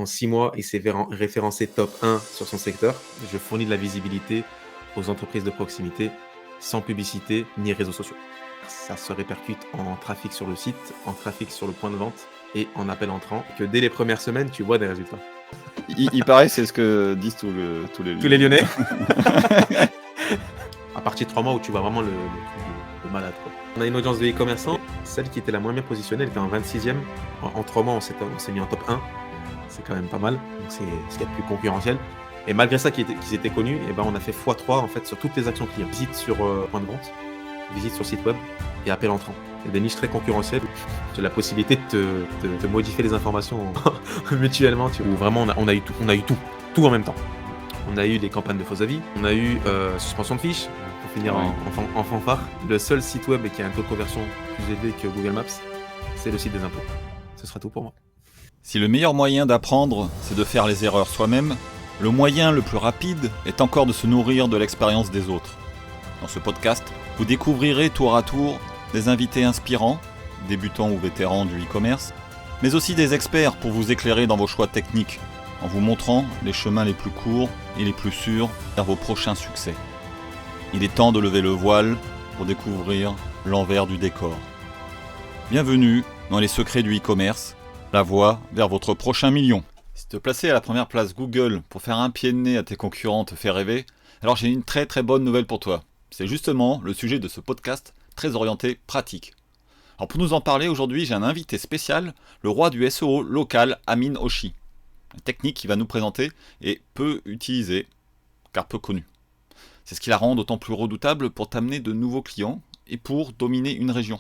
En 6 mois, il s'est référencé top 1 sur son secteur. Je fournis de la visibilité aux entreprises de proximité sans publicité ni réseaux sociaux. Ça se répercute en trafic sur le site, en trafic sur le point de vente et en appel entrant. Que dès les premières semaines, tu vois des résultats. Il paraît, c'est ce que disent tous les Lyonnais. À partir de 3 mois où tu vois vraiment le malade, quoi. On a une audience de e-commerçants. Celle qui était la moins bien positionnée, elle était en 26e. En 3 mois, on s'est mis en top 1. C'est quand même pas mal. Donc c'est ce qu'il y a de plus concurrentiel. Et malgré ça, qu'ils étaient connus, et ben on a fait x3 en fait sur toutes les actions clients. Visite sur point de vente, visite sur site web et appel entrant. Il y a des niches très concurrentielles. Tu as la possibilité de modifier les informations mutuellement. Où vraiment on a eu tout en même temps. On a eu des campagnes de faux avis, on a eu suspension de fiches, pour finir en fanfare. Le seul site web qui a un taux de conversion plus élevé que Google Maps, c'est le site des impôts. Ce sera tout pour moi. Si le meilleur moyen d'apprendre, c'est de faire les erreurs soi-même, le moyen le plus rapide est encore de se nourrir de l'expérience des autres. Dans ce podcast, vous découvrirez tour à tour des invités inspirants, débutants ou vétérans du e-commerce, mais aussi des experts pour vous éclairer dans vos choix techniques, en vous montrant les chemins les plus courts et les plus sûrs vers vos prochains succès. Il est temps de lever le voile pour découvrir l'envers du décor. Bienvenue dans les secrets du e-commerce, la voie vers votre prochain million. Si te placer à la première place Google pour faire un pied de nez à tes concurrents te fait rêver, alors j'ai une très très bonne nouvelle pour toi. C'est justement le sujet de ce podcast très orienté pratique. Alors pour nous en parler aujourd'hui, j'ai un invité spécial, le roi du SEO local, Amine Oshi. Une technique qu'il va nous présenter est peu utilisée, car peu connue. C'est ce qui la rend d'autant plus redoutable pour t'amener de nouveaux clients et pour dominer une région.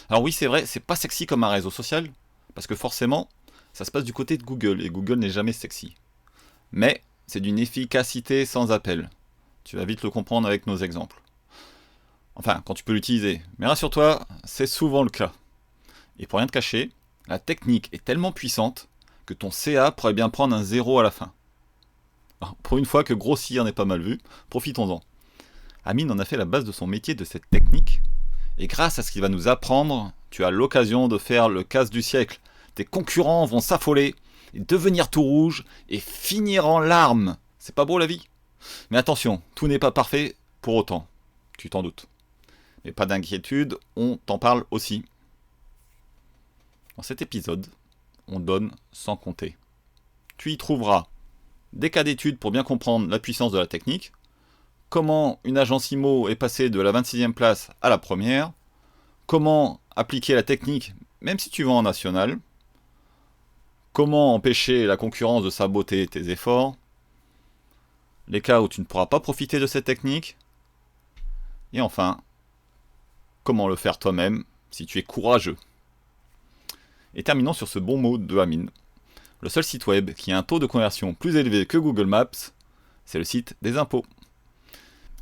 Alors oui, c'est vrai, c'est pas sexy comme un réseau social, parce que forcément, ça se passe du côté de Google, et Google n'est jamais sexy. Mais c'est d'une efficacité sans appel. Tu vas vite le comprendre avec nos exemples. Enfin, quand tu peux l'utiliser. Mais rassure-toi, c'est souvent le cas. Et pour rien te cacher, la technique est tellement puissante que ton CA pourrait bien prendre un 0 à la fin. Alors, pour une fois que grossir n'est pas mal vu, profitons-en. Amine en a fait la base de son métier de cette technique, et grâce à ce qu'il va nous apprendre, tu as l'occasion de faire le casse du siècle. Tes concurrents vont s'affoler, et devenir tout rouge, et finir en larmes. C'est pas beau la vie? Mais attention, tout n'est pas parfait pour autant. Tu t'en doutes. Mais pas d'inquiétude, on t'en parle aussi. Dans cet épisode, on donne sans compter. Tu y trouveras des cas d'études pour bien comprendre la puissance de la technique, comment une agence IMO est passée de la 26e place à la première, comment appliquer la technique même si tu vends en national, comment empêcher la concurrence de saboter tes efforts, les cas où tu ne pourras pas profiter de cette technique, et enfin, comment le faire toi-même si tu es courageux. Et terminons sur ce bon mot de Amine. Le seul site web qui a un taux de conversion plus élevé que Google Maps, c'est le site des impôts.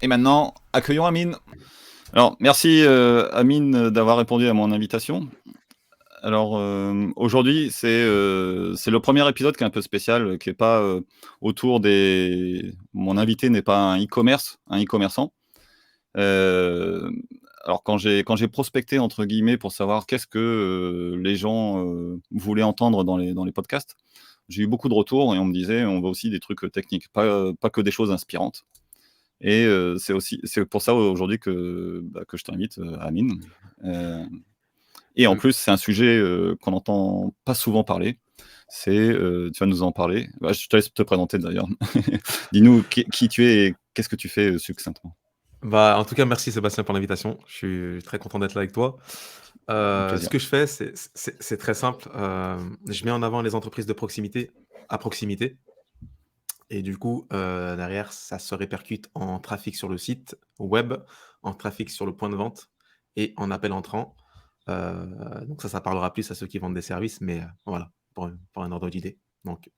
Et maintenant, accueillons Amine. Alors, merci Amine d'avoir répondu à mon invitation. Alors, aujourd'hui, c'est le premier épisode qui est un peu spécial, qui n'est pas autour des... Mon invité n'est pas un e-commerçant. Alors, quand j'ai prospecté, entre guillemets, pour savoir qu'est-ce que les gens voulaient entendre dans les podcasts, j'ai eu beaucoup de retours et on me disait on veut aussi des trucs techniques, pas que des choses inspirantes. Et c'est pour ça aujourd'hui que je t'invite, Amine. Et en plus, c'est un sujet qu'on n'entend pas souvent parler. Tu vas nous en parler. Je te laisse te présenter d'ailleurs. Dis-nous qui tu es et qu'est-ce que tu fais succinctement. En tout cas, merci Sébastien pour l'invitation. Je suis très content d'être là avec toi. Ce que je fais, c'est très simple. Je mets en avant les entreprises de proximité à proximité. Et du coup, derrière, ça se répercute en trafic sur le site web, en trafic sur le point de vente et en appel entrant. Donc ça parlera plus à ceux qui vendent des services, mais voilà, pour un ordre d'idée. Donc,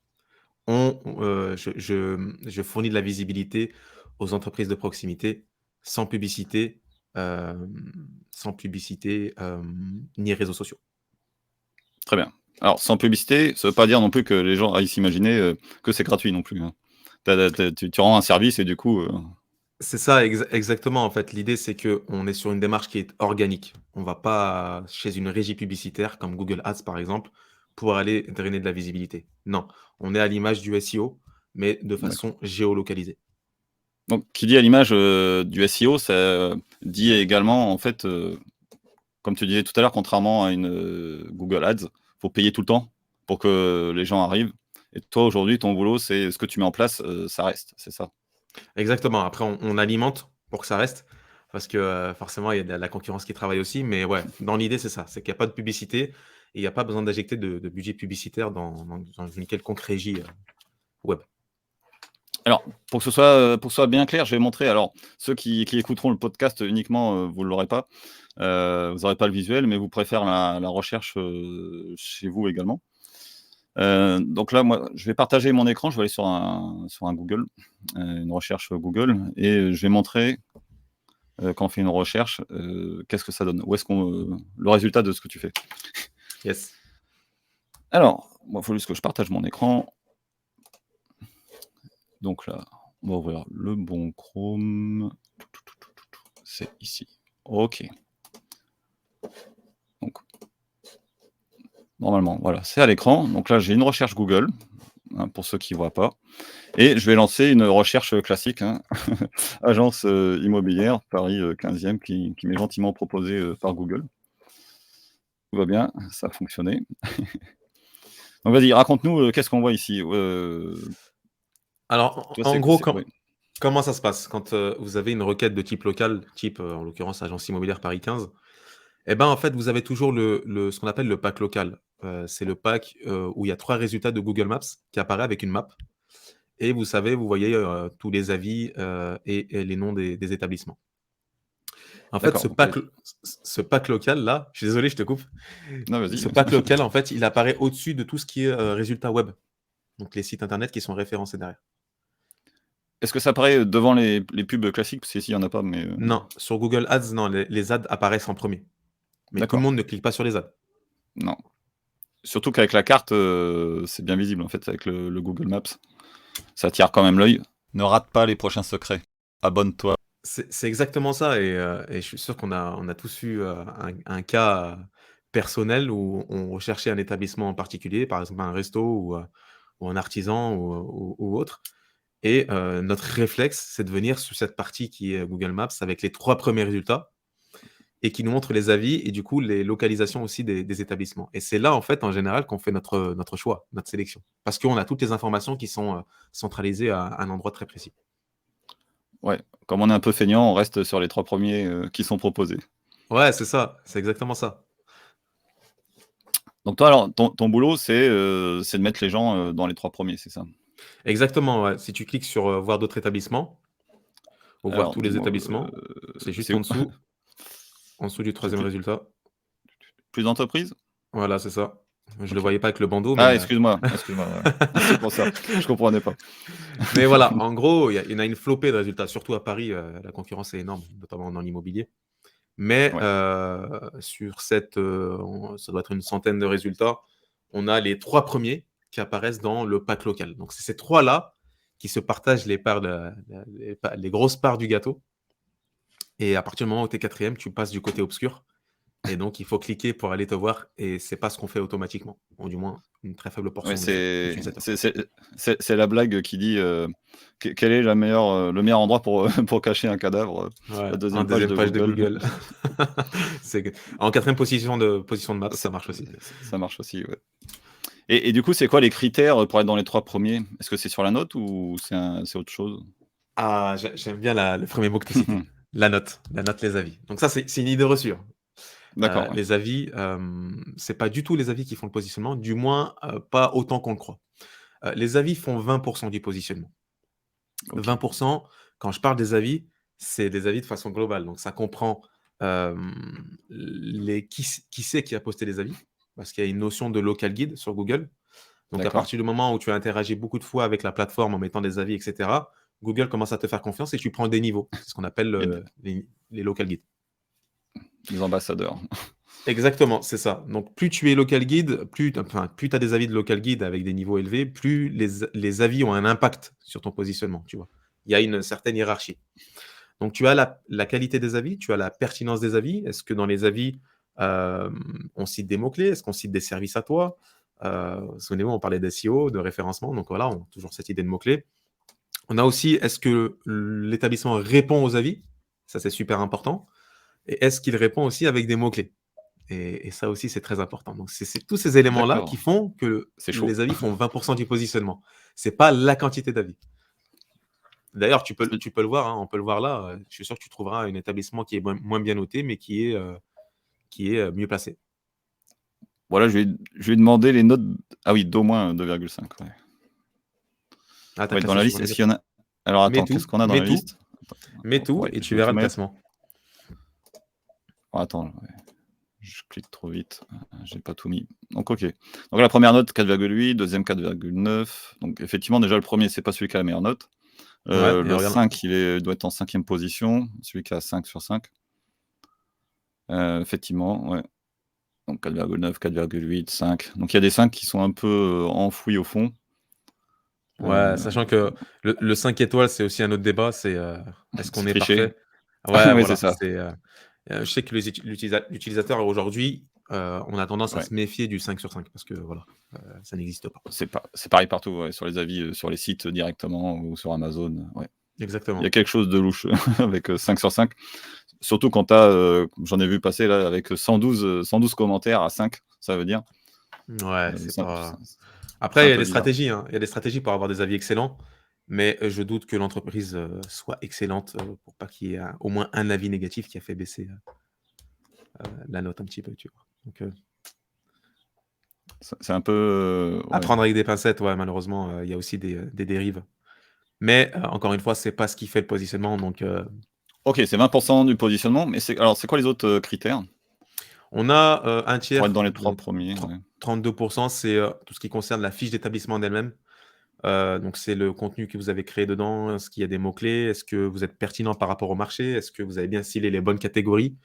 je fournis de la visibilité aux entreprises de proximité sans publicité, ni réseaux sociaux. Très bien. Alors, sans publicité, ça ne veut pas dire non plus que les gens aillent s'imaginer que c'est gratuit non plus. Hein. Tu rends un service et du coup... C'est ça, exactement. En fait, l'idée, c'est qu'on est sur une démarche qui est organique. On ne va pas chez une régie publicitaire comme Google Ads, par exemple, pour aller drainer de la visibilité. Non, on est à l'image du SEO, mais de D'accord. façon géolocalisée. Donc qui dit à l'image, du SEO, ça dit également en fait, comme tu disais tout à l'heure, contrairement à une, Google Ads, faut payer tout le temps pour que les gens arrivent et toi aujourd'hui ton boulot c'est ce que tu mets en place, ça reste, c'est ça? Exactement. Après, on alimente pour que ça reste, parce que forcément, il y a de la concurrence qui travaille aussi. Mais ouais, dans l'idée, c'est ça. C'est qu'il n'y a pas de publicité et il n'y a pas besoin d'injecter de budget publicitaire dans une quelconque régie web. Alors, pour que ce soit bien clair, je vais montrer alors ceux qui écouteront le podcast uniquement, vous ne l'aurez pas, vous n'aurez pas le visuel, mais vous pourrez faire la recherche, chez vous également. Donc là, moi, je vais partager mon écran, je vais aller sur un Google, une recherche Google et je vais montrer, quand on fait une recherche, qu'est-ce que ça donne? Où est-ce qu'on, le résultat de ce que tu fais. Yes. Alors, moi, il faut juste que je partage mon écran. Donc là, on va ouvrir le bon Chrome. C'est ici. OK. Donc normalement, voilà, c'est à l'écran. Donc là, j'ai une recherche Google, hein, pour ceux qui ne voient pas et je vais lancer une recherche classique, hein, agence, immobilière, Paris, 15e qui m'est gentiment proposée, par Google. Tout va bien, ça a fonctionné. Donc vas-y, raconte-nous, qu'est-ce qu'on voit ici? Alors, Toi, en c'est gros, oui, comment ça se passe quand vous avez une requête de type local, type en l'occurrence agence immobilière Paris 15? Eh ben, en fait, vous avez toujours ce qu'on appelle le pack local. C'est le pack où il y a 3 résultats de Google Maps qui apparaît avec une map. Et vous savez, vous voyez tous les avis et les noms des établissements. En fait, d'accord, donc oui. ce pack local-là, je suis désolé, je te coupe. Non, vas-y. Ce pack local, en fait, il apparaît au-dessus de tout ce qui est résultats web. Donc, les sites internet qui sont référencés derrière. Est-ce que ça apparaît devant les pubs classiques? Parce qu'ici, il y en a pas, mais Non, sur Google Ads, non, les ads apparaissent en premier. Mais tout le d'accord, monde ne clique pas sur les ads. non. Surtout qu'avec la carte, c'est bien visible, en fait, avec le Google Maps. Ça attire quand même l'œil. Ne rate pas les prochains secrets. Abonne-toi. C'est exactement ça et je suis sûr qu'on a tous eu, un cas, personnel où on recherchait un établissement en particulier, par exemple un resto ou un artisan ou autre et notre réflexe, c'est de venir sur cette partie qui est Google Maps avec les 3 premiers résultats et qui nous montre les avis et du coup les localisations aussi des établissements et c'est là, en fait, en général, qu'on fait notre choix, notre sélection. Parce qu'on a toutes les informations qui sont, centralisées à un endroit très précis. Ouais, comme on est un peu feignant, on reste sur les 3 premiers, qui sont proposés. Ouais, c'est ça, c'est exactement ça. Donc toi, alors, ton boulot, c'est de mettre les gens, dans les 3 premiers, c'est ça? Exactement, ouais. Si tu cliques sur, voir d'autres établissements ou voir Alors tous les dis-moi, établissements, c'est juste c'est où? en dessous du C'est troisième résultat. plus d'entreprises? Voilà, c'est ça. Je le OK. voyais pas avec le bandeau, mais Ah excuse-moi, excuse-moi, ouais. C'est pour ça, je comprenais pas. mais voilà, en gros, il y en a une flopée de résultats, surtout à Paris, la concurrence est énorme, notamment dans l'immobilier. Mais Ouais, sur ça doit être une centaine de résultats, on a les 3 premiers qui apparaissent dans le pack local. Donc c'est ces 3 là qui se partagent les parts de les grosses parts du gâteau et à partir du moment où tu es 4e, tu passes du côté obscur et donc il faut cliquer pour aller te voir et c'est pas ce qu'on fait automatiquement, ou du moins une très faible ouais, portion des c'est utilisateurs. c'est c'est c'est la blague qui dit, quel est le meilleur endroit pour, pour cacher un cadavre? Ouais, La en deuxième page deuxième de page de Google. Google. C'est que en 4e position de maps, ça Ça marche aussi. ça marche aussi, ouais. Et du coup, c'est quoi les critères, pour être dans les 3 premiers? Est-ce que c'est sur la note ou c'est autre chose? Ah, j'aime bien le premier mot que tu citais, la note, les avis. Donc ça, c'est une idée reçue, hein. D'accord, ouais. Les avis, c'est pas du tout les avis qui font le positionnement, du moins, pas autant qu'on le croit. Les avis font 20 du positionnement. OK. 20 quand je parle des avis, c'est des avis de façon globale. Donc ça comprend, les qui c'est qui a posté les avis, parce qu'il y a une notion de local guide sur Google. Donc à D'accord. partir du moment où tu as interagi beaucoup de fois avec la plateforme en mettant des avis et cetera, Google commence à te faire confiance et tu prends des niveaux. C'est ce qu'on appelle, Il y a des les local guides. ambassadeurs. Exactement, c'est ça. Donc plus tu es local guide, plus tu as des avis de local guide avec des niveaux élevés, plus les avis ont un impact sur ton positionnement, tu vois? Il y a une certaine hiérarchie. Donc tu as la qualité des avis, tu as la pertinence des avis. Est-ce que dans les avis, on cite des mots-clés? Est-ce qu'on cite des services à toi? Souvenez-vous, on parlait d'SEO, de référencement, donc voilà, on a toujours cette idée de mots-clés. On a aussi, est-ce que l'établissement répond aux avis? Ça, c'est super important. Et est-ce qu'il répond aussi avec des mots-clés? Et ça aussi, c'est très important. Donc, c'est tous ces éléments-là qui D'accord, font que c'est chaud. les avis font 20% du positionnement. C'est pas la quantité d'avis. D'ailleurs, tu peux le voir, hein, on peut le voir là. Je suis sûr que tu trouveras un établissement qui est moins bien noté, mais qui est mieux placé. Voilà, je vais demander les notes. Ah oui, d'au moins 2,5. Ouais. Ah, t'as Ouais, dans classé la sur liste, combien de est-ce qu'il y en a? Alors Mets attends, qu'est-ce tout, qu'on a dans mets la tout, liste? mets tout, Ouais, et je tu vais verras tout le mettre. classement. Oh, attends, ouais. Je clique trop vite. J'ai pas tout mis. Donc ok. Donc la première note 4,8, deuxième 4,9. Donc effectivement, déjà le premier, c'est pas celui qui a la meilleure note. Ouais, et Le regarde. 5, doit être en 5e position, celui qui a 5 sur 5. Effectivement, ouais. Donc 4,9, 4,8, 5. Donc il y a des 5 qui sont un peu enfouis au fond. Ouais, sachant que le 5 étoiles, c'est aussi un autre débat, c'est est-ce qu'on C'est est triché. parfait? Ouais, Ouais, c'est voilà, ça. je sais que l'utilisateur aujourd'hui, on a tendance à Ouais. se méfier du 5 sur 5 parce que voilà, ça n'existe pas. C'est pareil partout, ouais, sur les avis, sur les sites directement ou sur Amazon. Ouais. Il y a Exactement. quelque chose de louche avec 5 sur 5. Surtout quand tu as, j'en ai vu passer là, avec 112 commentaires à 5, ça veut dire. Ouais, c'est C'est pas. c'est Après, il un y a peu des bizarre. stratégies, hein. Il y a des stratégies pour avoir des avis excellents, mais je doute que l'entreprise soit excellente pour pas qu'il y ait au moins un avis négatif qui a fait baisser la note un petit peu, tu vois. Donc, C'est un peu. à Ouais. prendre avec des pincettes, ouais, malheureusement, il y a aussi des dérives. Mais encore une fois, c'est pas ce qui fait le positionnement. Donc, Ok, c'est 20% du positionnement, mais alors c'est quoi les autres critères on a un pour être tiers, dans les 3 donc premiers? Ouais. 32%, c'est tout ce qui concerne la fiche d'établissement en elle-même. Donc, c'est le contenu que vous avez créé dedans. Est-ce qu'il y a des mots-clés? Est-ce que vous êtes pertinent par rapport au marché? Est-ce que vous avez bien ciblé les bonnes catégories?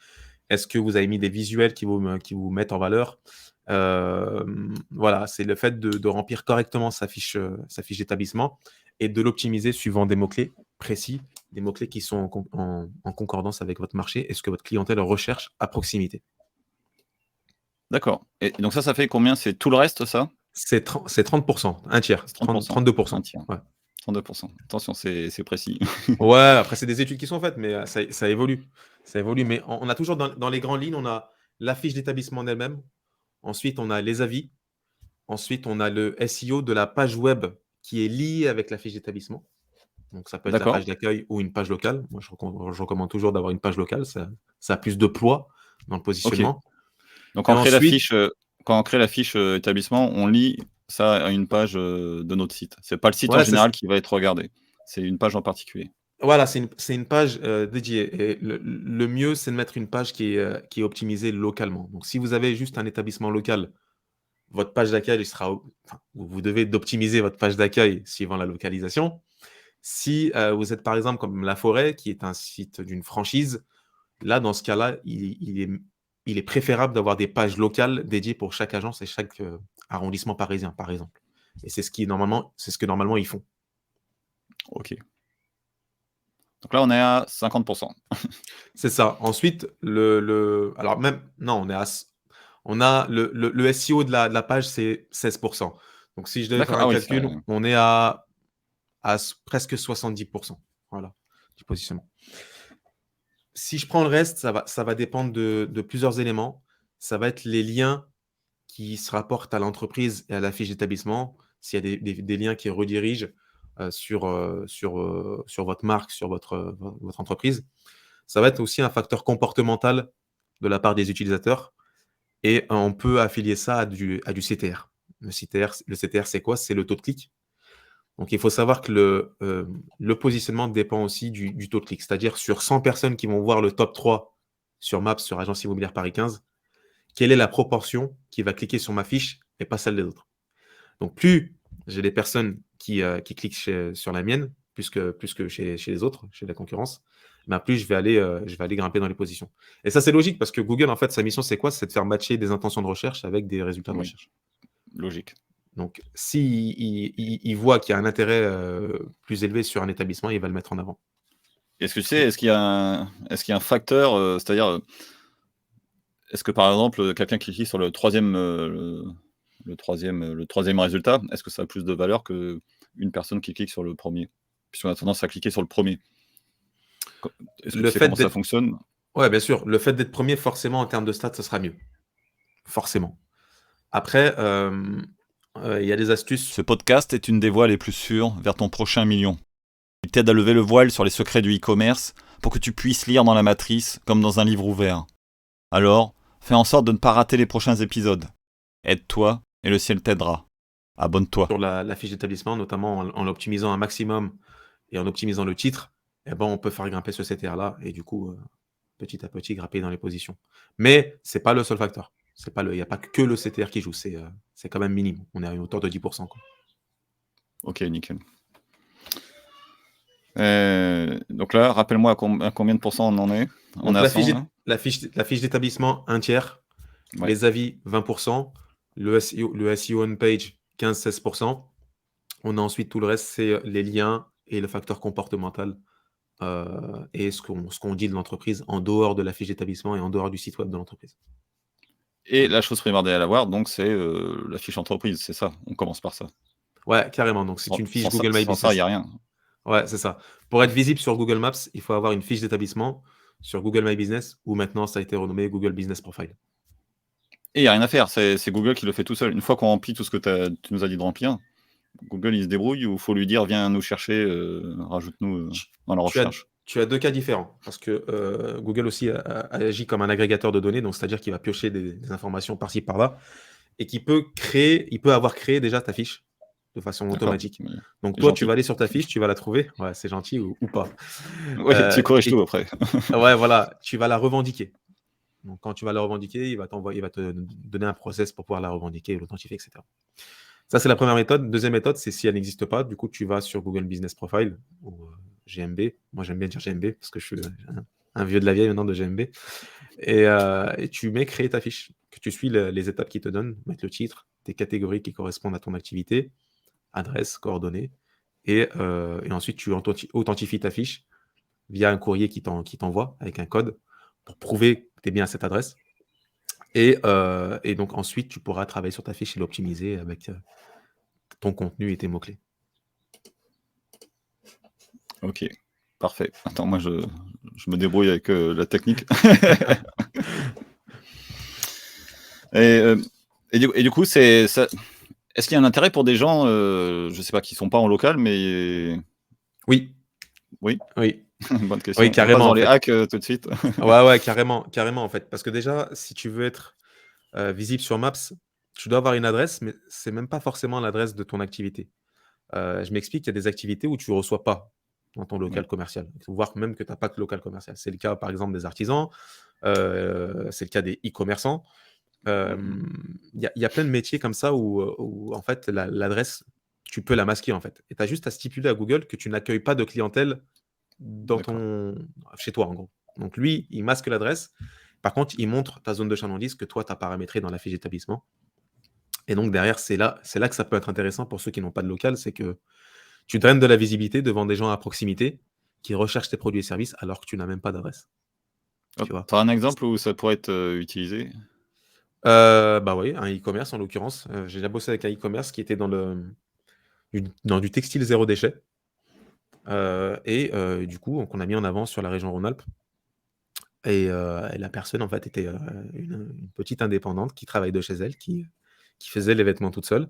Est-ce que vous avez mis des visuels qui vous mettent en valeur? Voilà, c'est le fait de remplir correctement sa fiche d'établissement et de l'optimiser suivant des mots-clés précis, des mots-clés qui sont en concordance avec votre marché et ce que votre clientèle recherche à proximité. D'accord. Et donc ça fait combien? C'est tout le reste, ça? C'est 30%, un tiers, C'est 30, 30%, un 32%. tiers, Ouais. 32%. Attention, c'est précis. Ouais, après, c'est des études qui sont faites, mais ça évolue. Ça évolue, mais on a toujours dans les grandes lignes, on a la fiche d'établissement en elle-même. Ensuite, on a les avis. Ensuite, on a le SEO de la page web qui est liée avec la fiche d'établissement. Donc, ça peut être la D'accord. page d'accueil ou une page locale. Moi, je recommande toujours d'avoir une page locale. Ça a plus de poids dans le Ok. positionnement. Donc Et ensuite, quand on crée la fiche établissement, on lie ça à une page de notre site. C'est pas le site en ouais, général qui va être regardé. C'est une page en particulier. voilà, c'est une page dédiée. Et le mieux, c'est de mettre une page qui est optimisée localement. Donc, si vous avez juste un établissement local, votre page d'accueil enfin, vous devez d'optimiser votre page d'accueil suivant la localisation. Si vous êtes par exemple comme La Forêt, qui est un site d'une franchise, là, dans ce cas-là, il est préférable d'avoir des pages locales dédiées pour chaque agence et chaque arrondissement parisien, par exemple. Et c'est ce que normalement ils font. Ok. Donc là, on est à 50%. C'est ça. Ensuite, alors même, non, on a le SEO de la page, c'est 16%. Donc, si je devais faire D'accord. un Ah oui, calcul, on est presque 70%. Voilà, du positionnement. Si je prends le reste, ça va dépendre de plusieurs éléments. Ça va être les liens qui se rapportent à l'entreprise et à la fiche d'établissement. S'il y a des liens qui redirigent sur votre marque, sur votre entreprise. Ça va être aussi un facteur comportemental de la part des utilisateurs. Et on peut affilier ça à du CTR. Le CTR, c'est quoi? C'est le taux de clic. Donc, il faut savoir que le positionnement dépend aussi du taux de clic. C'est-à-dire, sur 100 personnes qui vont voir le top 3 sur Maps, sur Agence Immobilière Paris 15, quelle est la proportion qui va cliquer sur ma fiche et pas celle des autres? Donc, plus j'ai des personnes qui cliquent sur la mienne, plus que chez les autres, chez la concurrence, ben plus je vais aller grimper dans les positions. Et ça, c'est logique parce que Google, en fait, sa mission, c'est quoi? C'est de faire matcher des intentions de recherche avec des résultats de oui, recherche. logique. Donc, s'il voit qu'il y a un intérêt plus élevé sur un établissement, il va le mettre en avant. Est-ce que tu sais, est-ce qu'il y a un facteur, c'est-à-dire, est-ce que par exemple, quelqu'un qui clique sur le troisième le troisième résultat, est-ce que ça a plus de valeur qu'une personne qui clique sur le premier? Puisqu'on a tendance à cliquer sur le premier. Est-ce que Le tu sais fait comment ça d'être fonctionne? Ouais, bien sûr, le fait d'être premier, forcément, en termes de stats, ça sera mieux. Forcément. Après, il y a des astuces. Ce podcast est une des voies les plus sûres vers ton prochain million. Il t'aide à lever le voile sur les secrets du e-commerce pour que tu puisses lire dans la matrice comme dans un livre ouvert. Alors, fais en sorte de ne pas rater les prochains épisodes. Aide-toi et le ciel t'aidera. Abonne-toi. Sur la fiche d'établissement, notamment en l'optimisant un maximum et en optimisant le titre, eh ben, on peut faire grimper ce CTR-là et du coup, petit à petit, grimper dans les positions. Mais c'est pas le seul facteur. Il n'y a pas que le CTR qui joue, c'est quand même minime. On est à une hauteur de 10%, quoi. Ok, nickel. Donc là, rappelle-moi à combien de pourcents on en est. On Donc est à 100, là la fiche d'établissement, un tiers. Ouais. Les avis, 20%. Le SEO on page, 15-16%. On a ensuite tout le reste, c'est les liens et le facteur comportemental et ce qu'on dit de l'entreprise en dehors de la fiche d'établissement et en dehors du site web de l'entreprise. Et la chose primordiale à voir, donc, c'est la fiche entreprise, c'est ça. On commence par ça. Ouais, carrément. Donc, c'est une fiche Sans Google My ça, il n'y Business. a rien. Ouais, c'est ça. Pour être visible sur Google Maps, il faut avoir une fiche d'établissement sur Google My Business ou maintenant ça a été renommé Google Business Profile. Et il n'y a rien à faire, c'est Google qui le fait tout seul. Une fois qu'on remplit tout ce que tu nous as dit de remplir, Google il se débrouille ou il faut lui dire viens nous chercher, rajoute-nous dans la recherche. Tu as deux cas différents parce que Google aussi agit comme un agrégateur de données, donc c'est-à-dire qu'il va piocher des informations par-ci par-là et il peut avoir créé déjà ta fiche de façon automatique. Donc toi, tu vas aller sur ta fiche, tu vas la trouver, ouais, c'est gentil ou pas. Ouais, tu corriges tout après. Ouais, voilà, tu vas la revendiquer. Donc quand tu vas la revendiquer, il va te donner un process pour pouvoir la revendiquer, l'authentifier, etc. Ça, c'est la première méthode. Deuxième méthode, c'est si elle n'existe pas, du coup, tu vas sur Google Business Profile ou GMB. Moi, j'aime bien dire GMB parce que je suis un vieux de la vieille maintenant de GMB. Et tu mets créer ta fiche, que tu suis les étapes qui te donnent, mettre le titre, tes catégories qui correspondent à ton activité, adresse, coordonnées, et ensuite tu authentifies ta fiche via un courrier qui t'envoie avec un code pour prouver que tu es bien à cette adresse. Et donc ensuite, tu pourras travailler sur ta fiche et l'optimiser avec ton contenu et tes mots-clés. Ok, parfait. Attends, moi je me débrouille avec la technique. et du coup, est-ce qu'il y a un intérêt pour des gens, je sais pas, qui sont pas en local, mais... Oui. Oui. Bonne question. Oui, carrément. On passe dans les hacks tout de suite. Ouais, carrément en fait. Parce que déjà, si tu veux être visible sur Maps, tu dois avoir une adresse, mais c'est même pas forcément l'adresse de ton activité. Je m'explique, il y a des activités où tu ne reçois pas dans ton local commercial, voire même que tu n'as pas de local commercial. C'est le cas, par exemple, des artisans, c'est le cas des e-commerçants. Il y a plein de métiers comme ça où en fait, l'adresse, tu peux la masquer, en fait. Et tu as juste à stipuler à Google que tu n'accueilles pas de clientèle chez toi, en gros. Donc, lui, il masque l'adresse. Par contre, il montre ta zone de chalandise que toi, tu as paramétré dans la fiche d'établissement. Et donc, derrière, c'est là que ça peut être intéressant pour ceux qui n'ont pas de local, c'est que tu draines de la visibilité devant des gens à proximité qui recherchent tes produits et services alors que tu n'as même pas d'adresse. Tu as un exemple où ça pourrait être utilisé? Bah oui, un e-commerce en l'occurrence. J'ai déjà bossé avec un e-commerce qui était dans du textile zéro déchet. Du coup, qu'on a mis en avant sur la région Rhône-Alpes. Et la personne, en fait, était une petite indépendante qui travaille de chez elle, qui faisait les vêtements toute seule.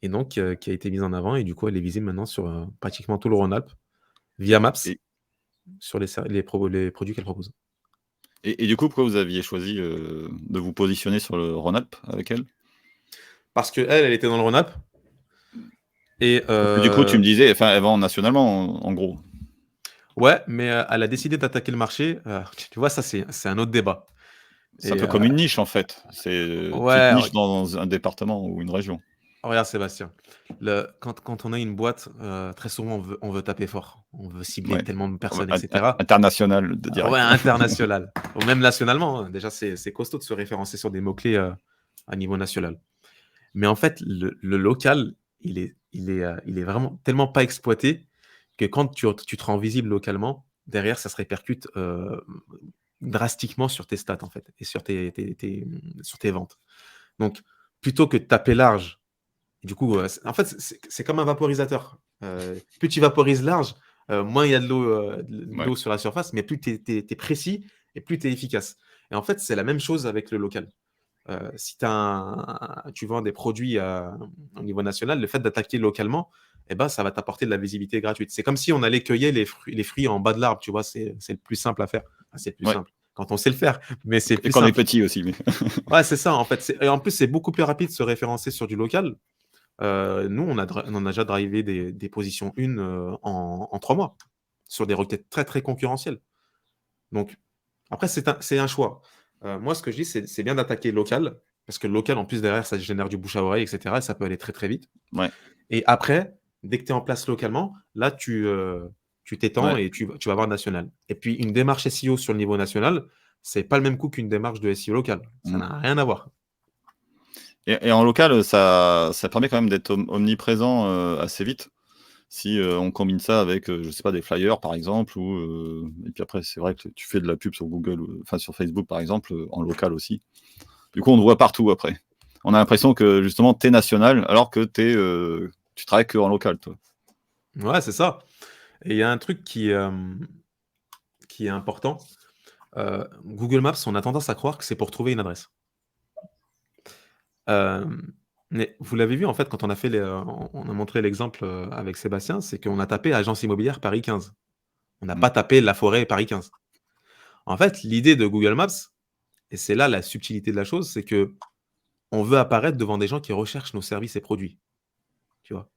Et donc, qui a été mise en avant. Et du coup, elle est visible maintenant sur pratiquement tout le Rhône-Alpes via Maps sur les produits qu'elle propose. Et du coup, pourquoi vous aviez choisi de vous positionner sur le Rhône-Alpes avec elle? Parce qu'elle était dans le Rhône-Alpes. Et du coup, tu me disais, enfin, elle vend nationalement, en gros. Ouais, mais elle a décidé d'attaquer le marché. Tu vois, ça, c'est un autre débat. C'est un peu comme une niche, en fait. C'est une petite niche dans un département ou une région. Regarde, Sébastien. Quand on a une boîte, très souvent, on veut taper fort. On veut cibler tellement de personnes, etc. International, de direct. Ouais, international. Ou même nationalement. Hein. Déjà, c'est costaud de se référencer sur des mots-clés à niveau national. Mais en fait, le local, il est vraiment tellement pas exploité que quand tu te rends visible localement, derrière, ça se répercute drastiquement sur tes stats, en fait, et sur tes ventes. Donc, plutôt que de taper large. Et du coup, en fait, c'est comme un vaporisateur. Plus tu vaporises large, moins il y a de Ouais. l'eau sur la surface, mais plus tu es précis et plus tu es efficace. Et en fait, c'est la même chose avec le local. Si tu vends des produits au niveau national, le fait d'attaquer localement, eh ben, ça va t'apporter de la visibilité gratuite. C'est comme si on allait cueillir les fruits en bas de l'arbre, tu vois, c'est le plus simple à faire. Enfin, c'est le plus Ouais. simple quand on sait le faire, mais c'est Et plus quand on est simple. petit aussi. Mais... Ouais, c'est ça, en fait. Et en plus, c'est beaucoup plus rapide de se référencer sur du local. Nous, on a déjà drivé des positions 1 en 3 mois sur des requêtes très, très concurrentielles. Donc, après, c'est un choix. Moi, ce que je dis, c'est bien d'attaquer local, parce que le local, en plus, derrière, ça génère du bouche à oreille, etc. Et ça peut aller très, très vite. Ouais. Et après, dès que tu es en place localement, là, tu t'étends Ouais. et tu vas avoir national. Et puis, une démarche SEO sur le niveau national, c'est pas le même coût qu'une démarche de SEO local. Ça Mm. n'a rien à voir. Et en local, ça permet quand même d'être omniprésent assez vite. Si on combine ça avec, je sais pas, des flyers par exemple, et puis après, c'est vrai que tu fais de la pub sur Google, enfin sur Facebook par exemple, en local aussi. Du coup, on te voit partout après. On a l'impression que justement, tu es national alors que tu travailles que en local, toi. Ouais, c'est ça. Et il y a un truc qui est important. Google Maps, on a tendance à croire que c'est pour trouver une adresse. Mais vous l'avez vu, en fait, quand on a fait on a montré l'exemple avec Sébastien, c'est qu'on a tapé agence immobilière Paris 15. On n'a Mm. pas tapé la forêt Paris 15. En fait, l'idée de Google Maps, et c'est là la subtilité de la chose, c'est que on veut apparaître devant des gens qui recherchent nos services et produits. Tu vois?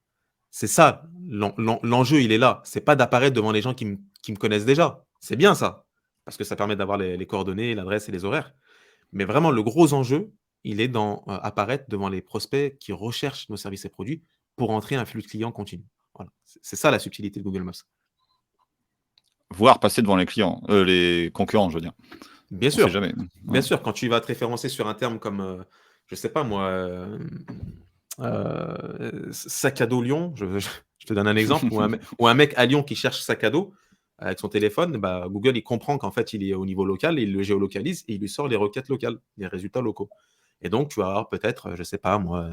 C'est ça, l'enjeu, il est là. C'est pas d'apparaître devant les gens qui me connaissent déjà. C'est bien ça, parce que ça permet d'avoir les coordonnées, l'adresse et les horaires. Mais vraiment, le gros enjeu, il est dans apparaître devant les prospects qui recherchent nos services et produits pour entrer un flux de clients continu. Voilà. C'est ça la subtilité de Google Maps. Voire passer devant les clients, les concurrents, je veux dire. Bien On sait sûr, jamais. bien Ouais. sûr, quand tu vas te référencer sur un terme comme, je sais pas moi, sac à dos Lyon, je te donne un exemple, ou un mec à Lyon qui cherche sac à dos avec son téléphone, bah, Google, il comprend qu'en fait, il est au niveau local, et il le géolocalise et il lui sort les requêtes locales, les résultats locaux. Et donc, tu vas avoir peut-être, je sais pas moi,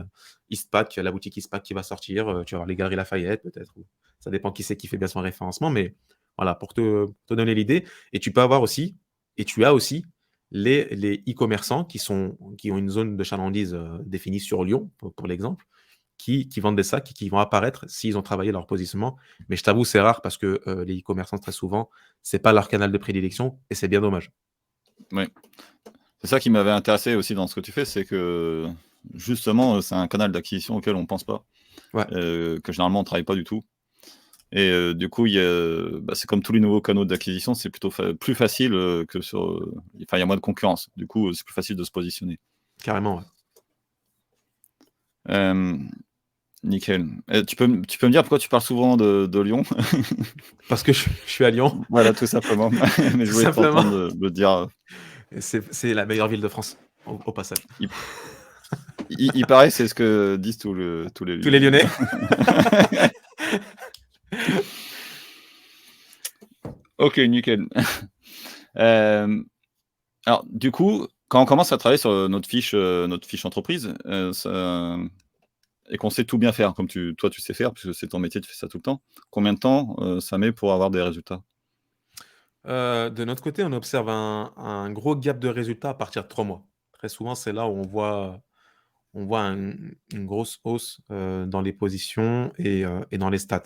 Eastpak, la boutique Eastpak qui va sortir, tu vas avoir les Galeries Lafayette peut-être, ou ça dépend qui c'est qui fait bien son référencement, mais voilà, pour te donner l'idée. Et tu peux avoir aussi, et tu as aussi les e-commerçants qui ont une zone de chalandise définie sur Lyon, pour l'exemple, qui vendent des sacs et qui vont apparaître s'ils ont travaillé leur positionnement. Mais je t'avoue, c'est rare parce que les e-commerçants, très souvent, c'est pas leur canal de prédilection et c'est bien dommage. Ouais. C'est ça qui m'avait intéressé aussi dans ce que tu fais, c'est que justement, c'est un canal d'acquisition auquel on pense pas, Ouais, que généralement on travaille pas du tout. Et du coup, c'est comme tous les nouveaux canaux d'acquisition, c'est plutôt plus facile que sur. Enfin, il y a moins de concurrence. Du coup, c'est plus facile de se positionner. carrément. Ouais. Euh, Nickel. Tu peux me dire pourquoi tu parles souvent de Lyon? Parce que je suis à Lyon, Voilà, tout simplement. Mais je tout voulais simplement. t'entendre le dire. Et c'est la meilleure ville de France, au passage. Il, il paraît, c'est ce que disent tous les Tous les Lyonnais. Lyonnais. Ok, nickel. Euh, Alors, du coup, quand on commence à travailler sur notre fiche entreprise, et qu'on sait tout bien faire, comme toi tu sais faire, puisque c'est ton métier, tu fais ça tout le temps, combien de temps ça met pour avoir des résultats? De notre côté, on observe un gros gap de résultats à partir de 3 mois. Très souvent, c'est là où on voit une grosse hausse dans les positions et dans les stats.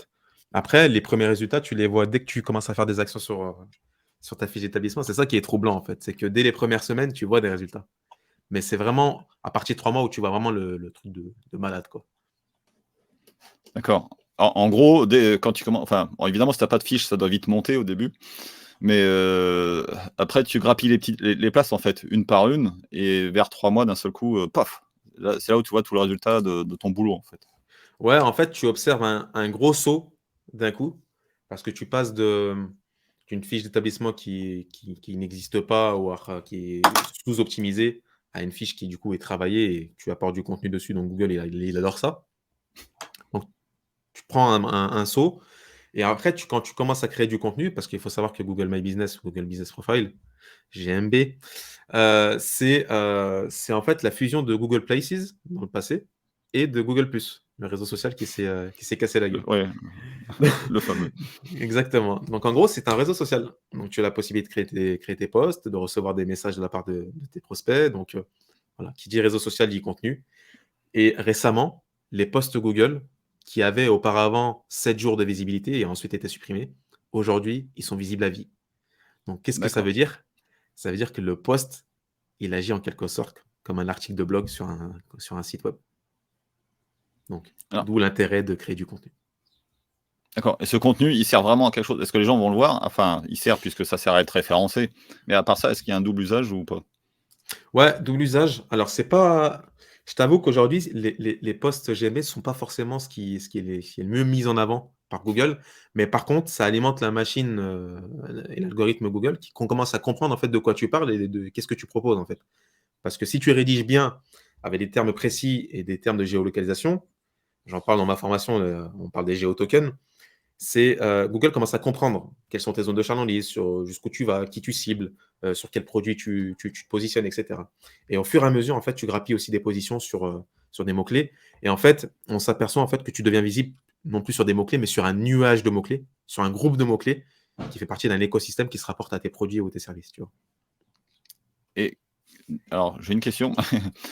Après, les premiers résultats, tu les vois dès que tu commences à faire des actions sur ta fiche d'établissement. C'est ça qui est troublant, en fait. C'est que dès les premières semaines, tu vois des résultats. Mais c'est vraiment à partir de 3 mois où tu vois vraiment le truc de malade, quoi. D'accord. En gros, quand tu commences, enfin, bon, évidemment, si tu n'as pas de fiche, ça doit vite monter au début, mais après, tu grappilles les places, en fait, une par une, et vers 3 mois, d'un seul coup, paf, c'est là où tu vois tout le résultat de ton boulot, en fait. Ouais, en fait, tu observes un gros saut d'un coup, parce que tu passes d'une fiche d'établissement qui n'existe pas ou alors, qui est sous-optimisée à une fiche qui, du coup, est travaillée et tu apportes du contenu dessus. Donc, Google, il adore ça. Donc, tu prends un saut et après, quand tu commences à créer du contenu, parce qu'il faut savoir que Google My Business, Google Business Profile, GMB. C'est en fait la fusion de Google Places dans le passé et de Google+, le réseau social qui s'est cassé la gueule. Ouais, le fameux. Exactement. Donc en gros, c'est un réseau social. Donc tu as la possibilité de créer tes posts, de recevoir des messages de la part de tes prospects. Donc voilà, qui dit réseau social dit contenu. Et récemment, les posts Google qui avaient auparavant 7 jours de visibilité et ensuite étaient supprimés, aujourd'hui, ils sont visibles à vie. Donc qu'est-ce que ça D'accord. veut dire? Ça veut dire que le post, il agit en quelque sorte comme un article de blog sur un site web. Donc, Alors. d'où l'intérêt de créer du contenu. D'accord. Et ce contenu, il sert vraiment à quelque chose? Est-ce que les gens vont le voir? Enfin, il sert puisque ça sert à être référencé. Mais à part ça, est-ce qu'il y a un double usage ou pas? Ouais, double usage. Alors, c'est pas. Je t'avoue qu'aujourd'hui, les posts GMB ne sont pas forcément ce qui est le mieux mis en avant par Google. Mais par contre, ça alimente la machine et l'algorithme Google qu'on commence à comprendre en fait de quoi tu parles et de qu'est-ce que tu proposes en fait. Parce que si tu rédiges bien avec des termes précis et des termes de géolocalisation, j'en parle dans ma formation, on parle des géotokens. Google commence à comprendre quelles sont tes zones de chalandise, jusqu'où tu vas, qui tu cibles, sur quel produit tu te positionnes, etc. Et au fur et à mesure, en fait, tu grappilles aussi des positions sur des mots-clés. Et en fait, on s'aperçoit en fait, que tu deviens visible non plus sur des mots-clés, mais sur un nuage de mots-clés, sur un groupe de mots-clés qui fait partie d'un écosystème qui se rapporte à tes produits ou tes services. Tu vois. Et alors, j'ai une question.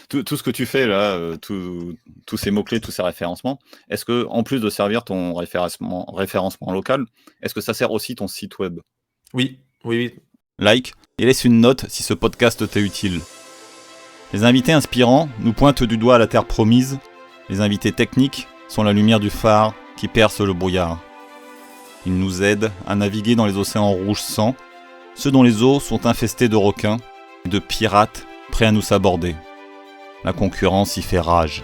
Tout ce que tu fais là, tous ces mots-clés, tous ces référencements, est-ce que, en plus de servir ton référencement local, est-ce que ça sert aussi ton site web? Oui, oui, oui. Like et laisse une note si ce podcast t'est utile. Les invités inspirants nous pointent du doigt la terre promise. Les invités techniques sont la lumière du phare qui perce le brouillard. Ils nous aident à naviguer dans les océans rouges sang, ceux dont les eaux sont infestées de requins et de pirates prêts à nous saborder. La concurrence y fait rage.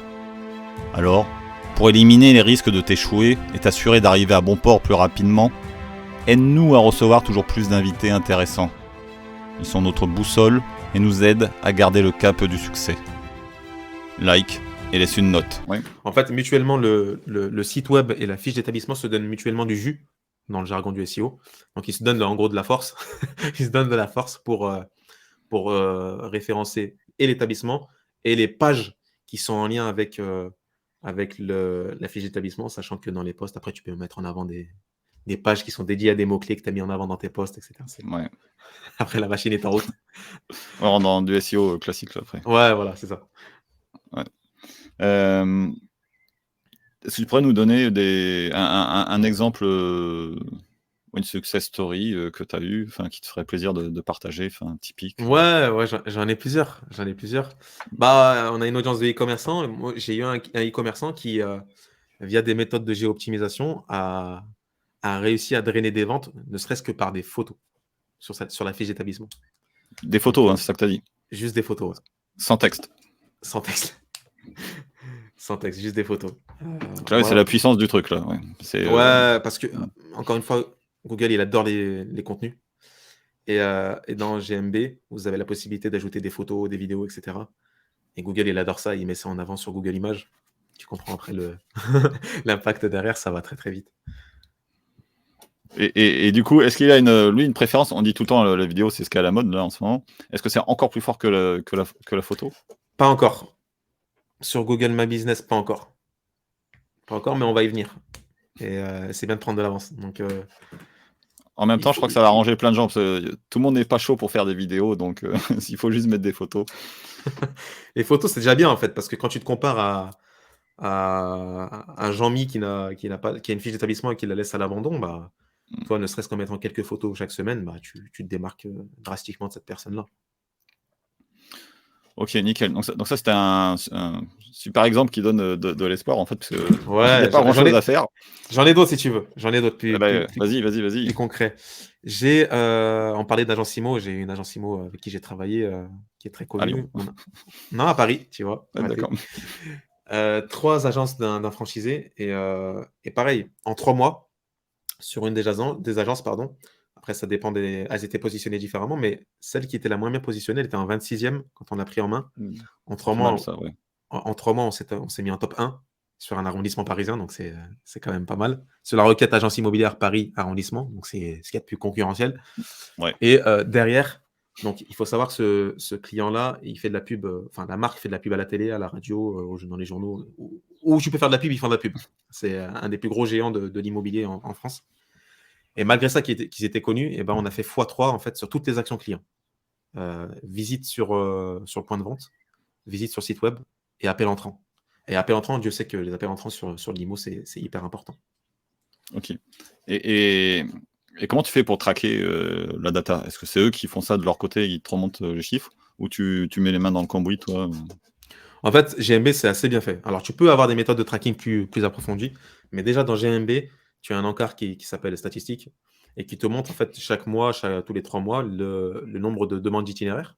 Alors, pour éliminer les risques de t'échouer et t'assurer d'arriver à bon port plus rapidement, aide-nous à recevoir toujours plus d'invités intéressants. Ils sont notre boussole et nous aident à garder le cap du succès. Like et laisse une note. Ouais. En fait, mutuellement, le site web et la fiche d'établissement se donnent mutuellement du jus dans le jargon du SEO. Donc, ils se donnent en gros de la force. Ils se donnent de la force pour référencer et l'établissement et les pages qui sont en lien avec la fiche d'établissement, sachant que dans les posts, après, tu peux mettre en avant des pages qui sont dédiées à des mots-clés que tu as mis en avant dans tes posts, etc. Ouais. Après, la machine est en route. On rentre dans du SEO classique là, après. Ouais, voilà, c'est ça. Ouais. Est-ce que tu pourrais nous donner un exemple, une success story que tu as eu, qui te ferait plaisir de partager, typique? Ouais, j'en ai plusieurs. Bah, on a une audience de e-commerçants. Moi, j'ai eu un e-commerçant qui, via des méthodes de géo-optimisation, a réussi à drainer des ventes, ne serait-ce que par des photos sur la fiche d'établissement. Des photos, c'est ça que tu as dit? Juste des photos. Ouais. Sans texte? Sans texte. Sans texte, juste des photos. Là, c'est la puissance du truc, là. Ouais, ouais, parce que, encore une fois, Google, il adore les contenus. Et dans GMB, vous avez la possibilité d'ajouter des photos, des vidéos, etc. Et Google, il adore ça, il met ça en avant sur Google Images. Tu comprends après l'impact derrière, ça va très très vite. Et du coup, est-ce qu'il a une préférence? On dit tout le temps la vidéo, c'est ce qui est à la mode là en ce moment. Est-ce que c'est encore plus fort que la photo? Pas encore. Sur Google My Business, pas encore. Pas encore, mais on va y venir. Et c'est bien de prendre de l'avance. Donc, en même temps, je crois que ça va arranger plein de gens, parce que tout le monde n'est pas chaud pour faire des vidéos, donc il faut juste mettre des photos. Les photos, c'est déjà bien en fait, parce que quand tu te compares à Jean-Mi qui a une fiche d'établissement et qui la laisse à l'abandon, bah, toi, ne serait-ce qu'en mettant quelques photos chaque semaine, bah, tu te démarques drastiquement de cette personne-là. Ok, nickel. Donc ça c'était un super exemple qui donne de l'espoir, en fait, parce que il n'y Ouais, a pas grand-chose à faire. j'en ai d'autres si tu veux. J'en ai d'autres Vas-y. plus concrets. On parlait d'agence IMO, j'ai une agence IMO avec qui j'ai travaillé, qui est très À connue. Lyon. Non, à Paris, tu vois. Ouais, d'accord. 3 agences d'un franchisé. Et pareil, en 3 mois, sur une des agences, pardon. Après, ça dépend elles étaient positionnées différemment, mais celle qui était la moins bien positionnée, elle était en 26e quand on l'a pris en main. En 3 mois, Ça, ouais. en 3 mois, on s'est mis en top 1 sur un arrondissement parisien, donc c'est quand même pas mal. Sur la requête agence immobilière Paris arrondissement, donc c'est ce qu'il y a de plus concurrentiel. Ouais. Et derrière, Donc, il faut savoir que ce client-là, il fait de la pub, enfin, la marque fait de la pub à la télé, à la radio, dans les journaux, où tu peux faire de la pub, ils font de la pub. C'est un des plus gros géants de l'immobilier en France. Et malgré ça, qu'ils étaient connus, et ben, on a fait x3 en fait sur toutes les actions clients. Visite sur le point de vente, visite sur site web et appel entrant. Et appel entrant, Dieu sait que les appels entrants sur l'IMO, c'est hyper important. Ok. Et comment tu fais pour traquer la data? Est-ce que c'est eux qui font ça de leur côté et ils te remontent les chiffres? Ou tu mets les mains dans le cambouis, toi? En fait, GMB, c'est assez bien fait. Alors, tu peux avoir des méthodes de tracking plus approfondies, mais déjà dans GMB, tu as un encart qui s'appelle statistique et qui te montre en fait chaque mois, tous les 3 mois, le nombre de demandes d'itinéraires,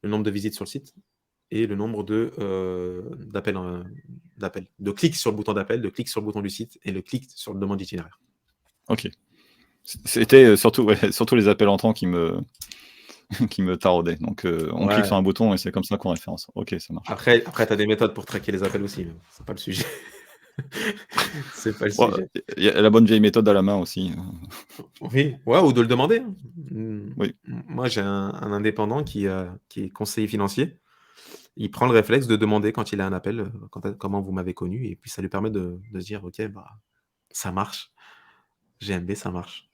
le nombre de visites sur le site et le nombre d'appels, de clics sur le bouton d'appel, de clics sur le bouton du site et le clic sur le demande d'itinéraire. Ok. C'était surtout les appels entrants qui me taraudaient. Donc, on clique sur un bouton et c'est comme ça qu'on référence. Ok, ça marche. Après, tu as des méthodes pour traquer les appels aussi, mais c'est pas le sujet. C'est pas le sujet. Il y a la bonne vieille méthode à la main aussi. Oui, ouais, ou de le demander, hein. Oui. Moi, j'ai un indépendant qui est conseiller financier. Il prend le réflexe de demander quand il a un appel, comment vous m'avez connu, et puis ça lui permet de se dire, ok, bah, ça marche. GMB, ça marche.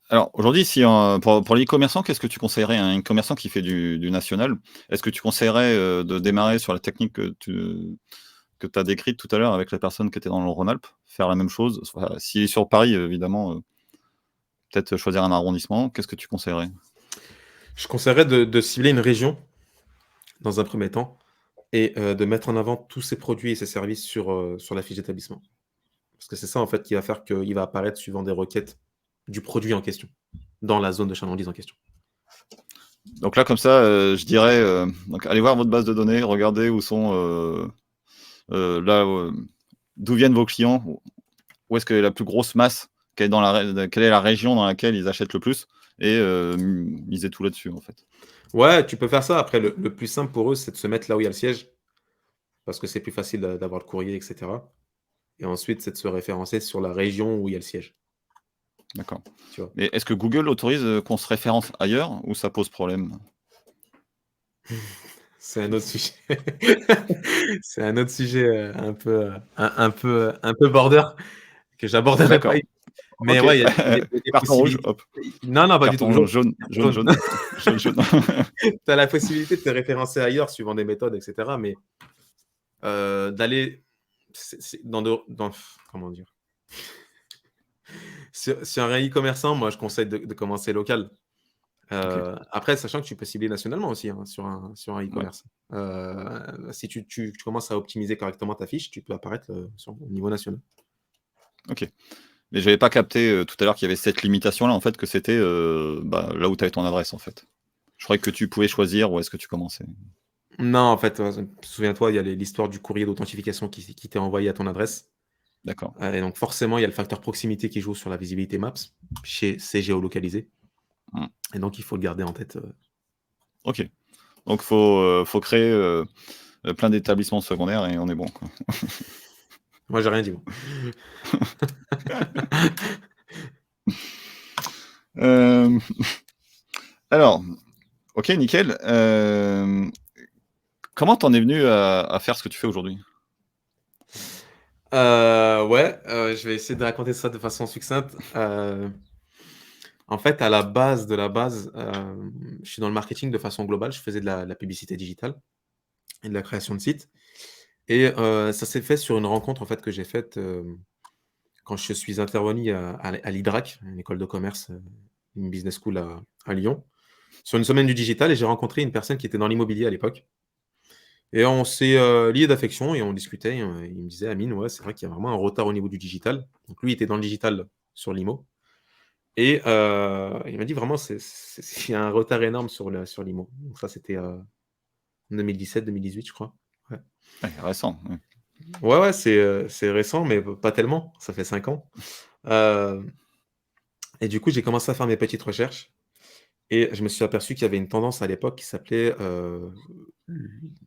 Alors aujourd'hui, si pour l'e-commerçant, qu'est-ce que tu conseillerais à un e-commerçant qui fait du national? Est-ce que tu conseillerais de démarrer sur la technique que tu as décrite tout à l'heure avec la personne qui était dans le Rhône-Alpes, faire la même chose? Enfin, s'il est sur Paris, évidemment, peut-être choisir un arrondissement. Qu'est-ce que tu conseillerais? Je conseillerais de cibler une région dans un premier temps et de mettre en avant tous ses produits et ses services sur la fiche d'établissement. Parce que c'est ça, en fait, qui va faire qu'il va apparaître suivant des requêtes du produit en question, dans la zone de chalandise en question. Donc là, comme ça, je dirais, donc allez voir votre base de données, regardez où sont d'où viennent vos clients, où est-ce que la plus grosse masse, quelle est la région dans laquelle ils achètent le plus, et miser tout là-dessus, en fait. Ouais, tu peux faire ça. Après, le plus simple pour eux, c'est de se mettre là où il y a le siège, parce que c'est plus facile d'avoir le courrier, etc. Et ensuite, c'est de se référencer sur la région où il y a le siège. D'accord. Tu vois. Mais est-ce que Google autorise qu'on se référence ailleurs, ou ça pose problème? C'est un autre sujet. C'est un autre sujet, un peu border que j'aborderai pas D'accord. ici. Mais Ok. ouais, il y a des Carton rouge, possibilités. hop. Non, pas du tout. Carton jaune, jaune, Jaune. jaune. Jaune, jaune. Tu as la possibilité de te référencer ailleurs suivant des méthodes, etc. Mais d'aller comment dire? Sur un e-commerçant, moi, je conseille de commencer local. Ok. Après, sachant que tu peux cibler nationalement aussi, hein, sur un Ouais. e-commerce. Si tu commences à optimiser correctement ta fiche, tu peux apparaître au niveau national. Ok. Mais j'avais pas capté tout à l'heure qu'il y avait cette limitation-là, en fait, que c'était là où tu avais ton adresse, en fait. Je croyais que tu pouvais choisir où est-ce que tu commençais. Non, en fait, souviens-toi, il y a l'histoire du courrier d'authentification qui t'est envoyé à ton adresse. D'accord. Et donc forcément, il y a le facteur proximité qui joue sur la visibilité Maps. C'est géolocalisé. Et donc, il faut le garder en tête. Ok. Donc, faut créer plein d'établissements secondaires et on est bon, quoi. Moi, j'ai rien dit. Alors, ok, nickel. Comment t'en es venu à faire ce que tu fais aujourd'hui? Ouais, je vais essayer de raconter ça de façon succincte. En fait, à la base de la base, je suis dans le marketing de façon globale. Je faisais de la publicité digitale et de la création de sites. Et ça s'est fait sur une rencontre en fait que j'ai faite quand je suis intervenu à l'IDRAC, une école de commerce, une business school à Lyon, sur une semaine du digital. Et j'ai rencontré une personne qui était dans l'immobilier à l'époque. Et on s'est liés d'affection et on discutait. Il me disait, Amine, ouais, c'est vrai qu'il y a vraiment un retard au niveau du digital. Donc lui, il était dans le digital sur l'IMO. Et il m'a dit vraiment, il y a un retard énorme sur l'IMO. Donc ça, c'était en 2017-2018, je crois. Ouais, Ouais, récent. Ouais. ouais, c'est récent, mais pas tellement. Ça fait 5 ans. Et du coup, j'ai commencé à faire mes petites recherches. Et je me suis aperçu qu'il y avait une tendance à l'époque qui s'appelait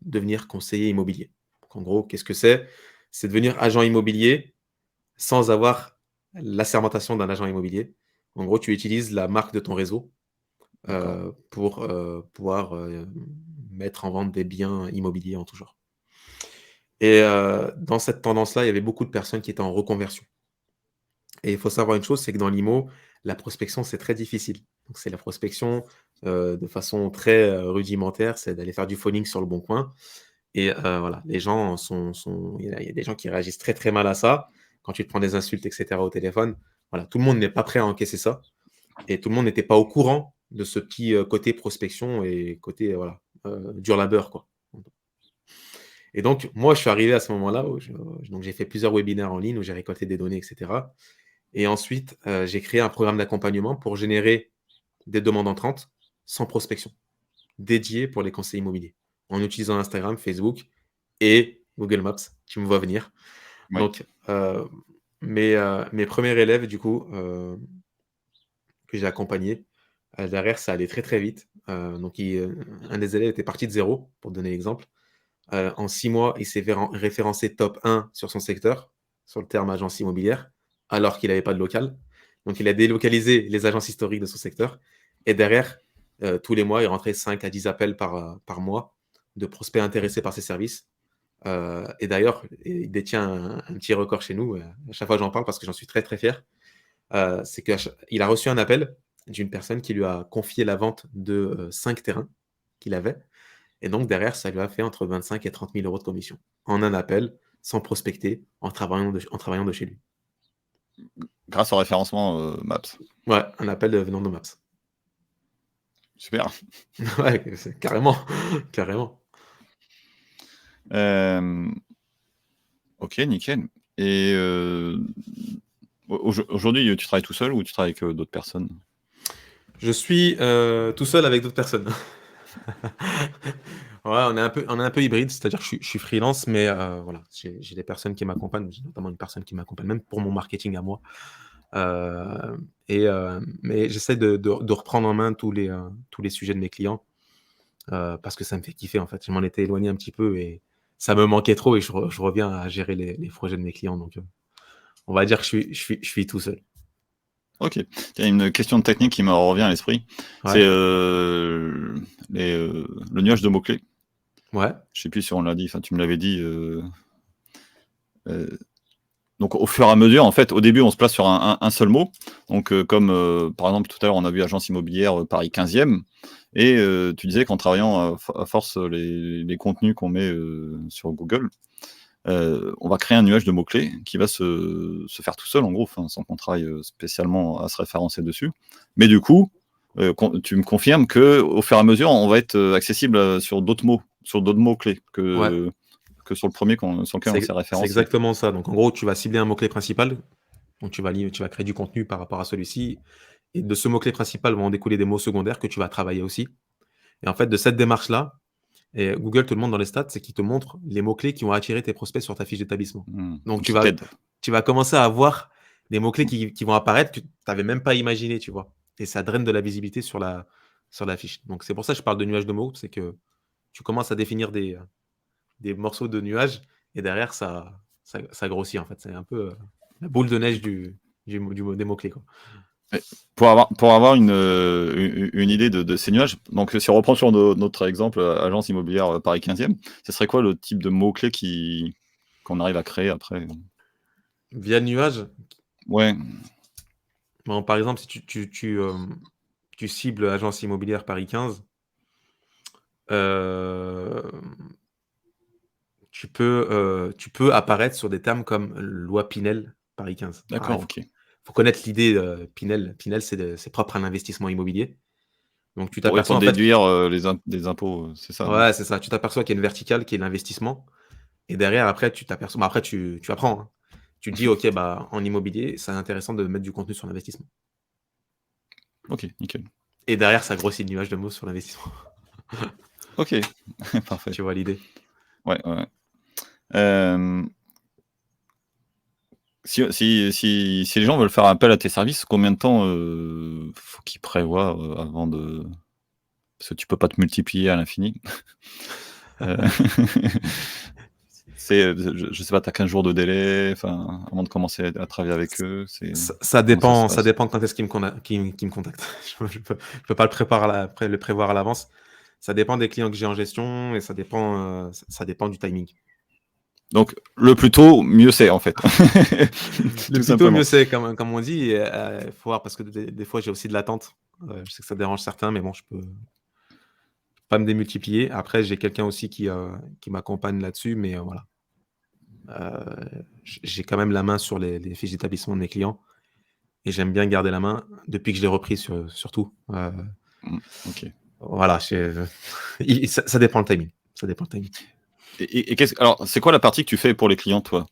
devenir conseiller immobilier. Donc, en gros, qu'est-ce que c'est? C'est devenir agent immobilier sans avoir l'assermentation d'un agent immobilier. En gros, tu utilises la marque de ton réseau D'accord. pour pouvoir mettre en vente des biens immobiliers en tout genre. Et dans cette tendance-là, il y avait beaucoup de personnes qui étaient en reconversion. Et il faut savoir une chose, c'est que dans l'IMO, la prospection, c'est très difficile. Donc c'est la prospection, de façon très, rudimentaire, c'est d'aller faire du phoning sur le bon coin et voilà, les gens il y a des gens qui réagissent très, très mal à ça. Quand tu te prends des insultes et cetera au téléphone, voilà, tout le monde n'est pas prêt à encaisser ça et tout le monde n'était pas au courant de ce petit, côté prospection et côté, voilà, dur labeur, quoi. Et donc moi, je suis arrivé à ce moment-là où donc j'ai fait plusieurs webinaires en ligne où j'ai récolté des données et cetera. Et ensuite, j'ai créé un programme d'accompagnement pour générer des demandes entrantes sans prospection, dédié pour les conseils immobiliers, en utilisant Instagram, Facebook et Google Maps. Tu me vois venir. Oui. Donc, mes premiers élèves, du coup, que j'ai accompagnés, derrière, ça allait très, très vite. Donc un des élèves était parti de zéro, pour te donner l'exemple. En 6 mois, il s'est référencé top 1 sur son secteur, sur le terme agence immobilière, alors qu'il n'avait pas de local. Donc il a délocalisé les agences historiques de son secteur et derrière, tous les mois, il rentrait 5 à 10 appels par mois de prospects intéressés par ses services. Et d'ailleurs, il détient un petit record chez nous, à chaque fois j'en parle parce que j'en suis très, très fier. C'est qu'il a reçu un appel d'une personne qui lui a confié la vente de, 5 terrains qu'il avait et donc derrière, ça lui a fait entre 25 et 30 000 € de commission, en un appel, sans prospecter, en travaillant de chez lui. Grâce au référencement Maps. Ouais, un appel, venant de Maps. Super. Ouais, c'est carrément, carrément. Euh, ok, nickel. Et aujourd'hui, tu travailles tout seul ou tu travailles avec d'autres personnes? Je suis, tout seul avec d'autres personnes. Ouais, on est un peu hybride, c'est-à-dire que je suis freelance, mais voilà, j'ai des personnes qui m'accompagnent, j'ai notamment une personne qui m'accompagne même pour mon marketing à moi. Mais j'essaie de reprendre en main tous les sujets de mes clients, parce que ça me fait kiffer, en fait. Je m'en étais éloigné un petit peu et ça me manquait trop et je reviens à gérer les projets de mes clients, donc on va dire que je suis tout seul. Ok. Il y a une question technique qui me revient à l'esprit. C'est Ouais, le nuage de mots-clés. ouais, Je sais plus si on l'a dit, enfin tu me l'avais dit. Donc au fur et à mesure, en fait, au début, on se place sur un seul mot. Donc comme par exemple tout à l'heure, on a vu agence immobilière Paris 15e. Et tu disais qu'en travaillant à force les contenus qu'on met sur Google, on va créer un nuage de mots-clés qui va se faire tout seul, en gros, sans qu'on travaille spécialement à se référencer dessus. Mais du coup, tu me confirmes qu'au fur et à mesure, on va être accessible sur d'autres mots-clés ouais. que sur le premier sur lequel on s'est C'est référencé. exactement ça. Donc en gros, tu vas cibler un mot-clé principal, donc tu vas créer du contenu par rapport à celui-ci et de ce mot-clé principal vont en découler des mots secondaires que tu vas travailler aussi et en fait, de cette démarche-là et Google te le montre dans les stats, c'est qu'il te montre les mots-clés qui vont attirer tes prospects sur ta fiche d'établissement. Donc tu Qui vas t'aide. tu vas commencer à avoir des mots-clés qui vont apparaître que tu avais même pas imaginé, tu vois? Et ça draine de la visibilité sur la fiche. Donc c'est pour ça que je parle de nuage de mots, c'est que tu commences à définir des morceaux de nuages et derrière ça grossit en fait. C'est un peu, la boule de neige des mots-clés, quoi. Pour avoir une idée de ces nuages, donc si on reprend sur notre exemple, agence immobilière Paris 15e, ce serait quoi le type de mots-clés qu'on arrive à créer après? Via le nuage, Ouais, bon, par exemple, si tu cibles agence immobilière Paris 15, hem, tu peux apparaître sur des termes comme loi Pinel, Paris 15. Alors il d'accord, faut ok. faut connaître l'idée, Pinel. Pinel, c'est propre à l'investissement immobilier. Donc tu Oui, pour t'aperçois en fait déduire des impôts, c'est ça, non? ouais, c'est ça. Tu t'aperçois qu'il y a une verticale qui est l'investissement et derrière après tu t'aperçois après tu apprends, hein. Tu te dis: «OK, bah, en immobilier, c'est intéressant de mettre du contenu sur l'investissement» Ok, nickel. et derrière ça grossit le nuage de mots sur l'investissement. Ok, parfait. Tu vois l'idée? Ouais, ouais. Euh, si les gens veulent faire appel à tes services, combien de temps faut qu'ils prévoient avant de... Parce que tu peux pas te multiplier à l'infini. Euh, Je sais pas, tu as 15 jours de délai avant de commencer à travailler avec eux. Ça Comment ça se dépend quand est-ce qu'ils me contactent. Je peux pas le prévoir à l'avance. Ça dépend des clients que j'ai en gestion et ça dépend du timing. Donc, le plus tôt, mieux c'est en fait. Le Tout plus tôt, simplement. mieux c'est, comme on dit. Faut voir parce que des fois, j'ai aussi de l'attente. Je sais que ça dérange certains, mais bon, je peux pas me démultiplier. Après, j'ai quelqu'un aussi qui m'accompagne là-dessus, mais voilà. J'ai quand même la main sur les fiches d'établissement de mes clients et j'aime bien garder la main depuis que je l'ai repris surtout. Ok. Voilà, ça dépend le timing. Ça dépend le timing. Alors, c'est quoi la partie que tu fais pour les clients, toi?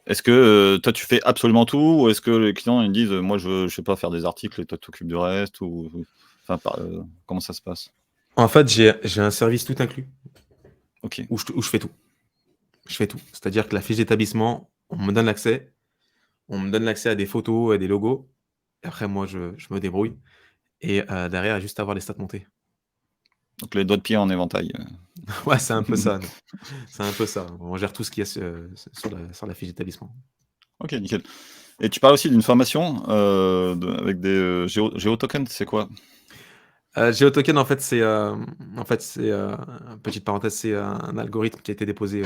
Est-ce que toi, tu fais absolument tout ou est-ce que les clients ils disent moi, je sais pas faire des articles et toi, tu t'occupes du reste comment ça se passe? En fait, j'ai un service tout inclus Ok. où je fais tout. Je fais tout. C'est-à-dire que la fiche d'établissement, on me donne l'accès à des photos et des logos. Et après, moi, je me débrouille. Et derrière, juste avoir les stats montées. Donc les doigts de pied en éventail. Ouais, c'est un peu ça. C'est un peu ça. On gère tout ce qu'il y a sur la fiche d'établissement. Ok, nickel. Et tu parles aussi d'une formation avec des géotokens, c'est quoi? GeoToken, en fait, petite parenthèse, c'est un algorithme qui a été déposé,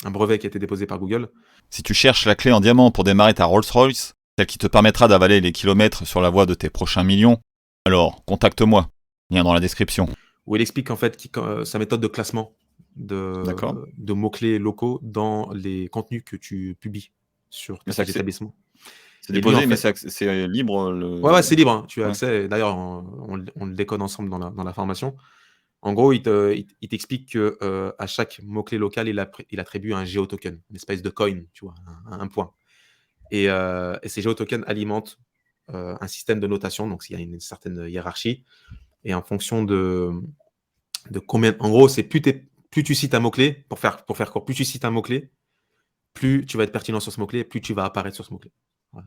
un brevet qui a été déposé par Google. Si tu cherches la clé en diamant pour démarrer ta Rolls-Royce, celle qui te permettra d'avaler les kilomètres sur la voie de tes prochains millions, alors contacte-moi. Lien dans la description. Où il explique en fait sa méthode de classement de mots-clés locaux dans les contenus que tu publies sur Mais ta fiche d'établissement. c'est Et lui, déposé, en mais fait, c'est libre. ouais, c'est libre, hein, tu as Ouais. accès. D'ailleurs, on le décode ensemble dans la formation. En gros, il t'explique que à chaque mot-clé local, il attribue un géotoken, une espèce de coin, tu vois, un point. Et ces géotokens alimentent un système de notation, donc il y a une certaine hiérarchie. Et en fonction de combien. En gros, c'est plus tu cites un mot-clé, pour faire court, plus tu cites un mot-clé, plus tu vas être pertinent sur ce mot-clé, plus tu vas apparaître sur ce mot-clé. Voilà.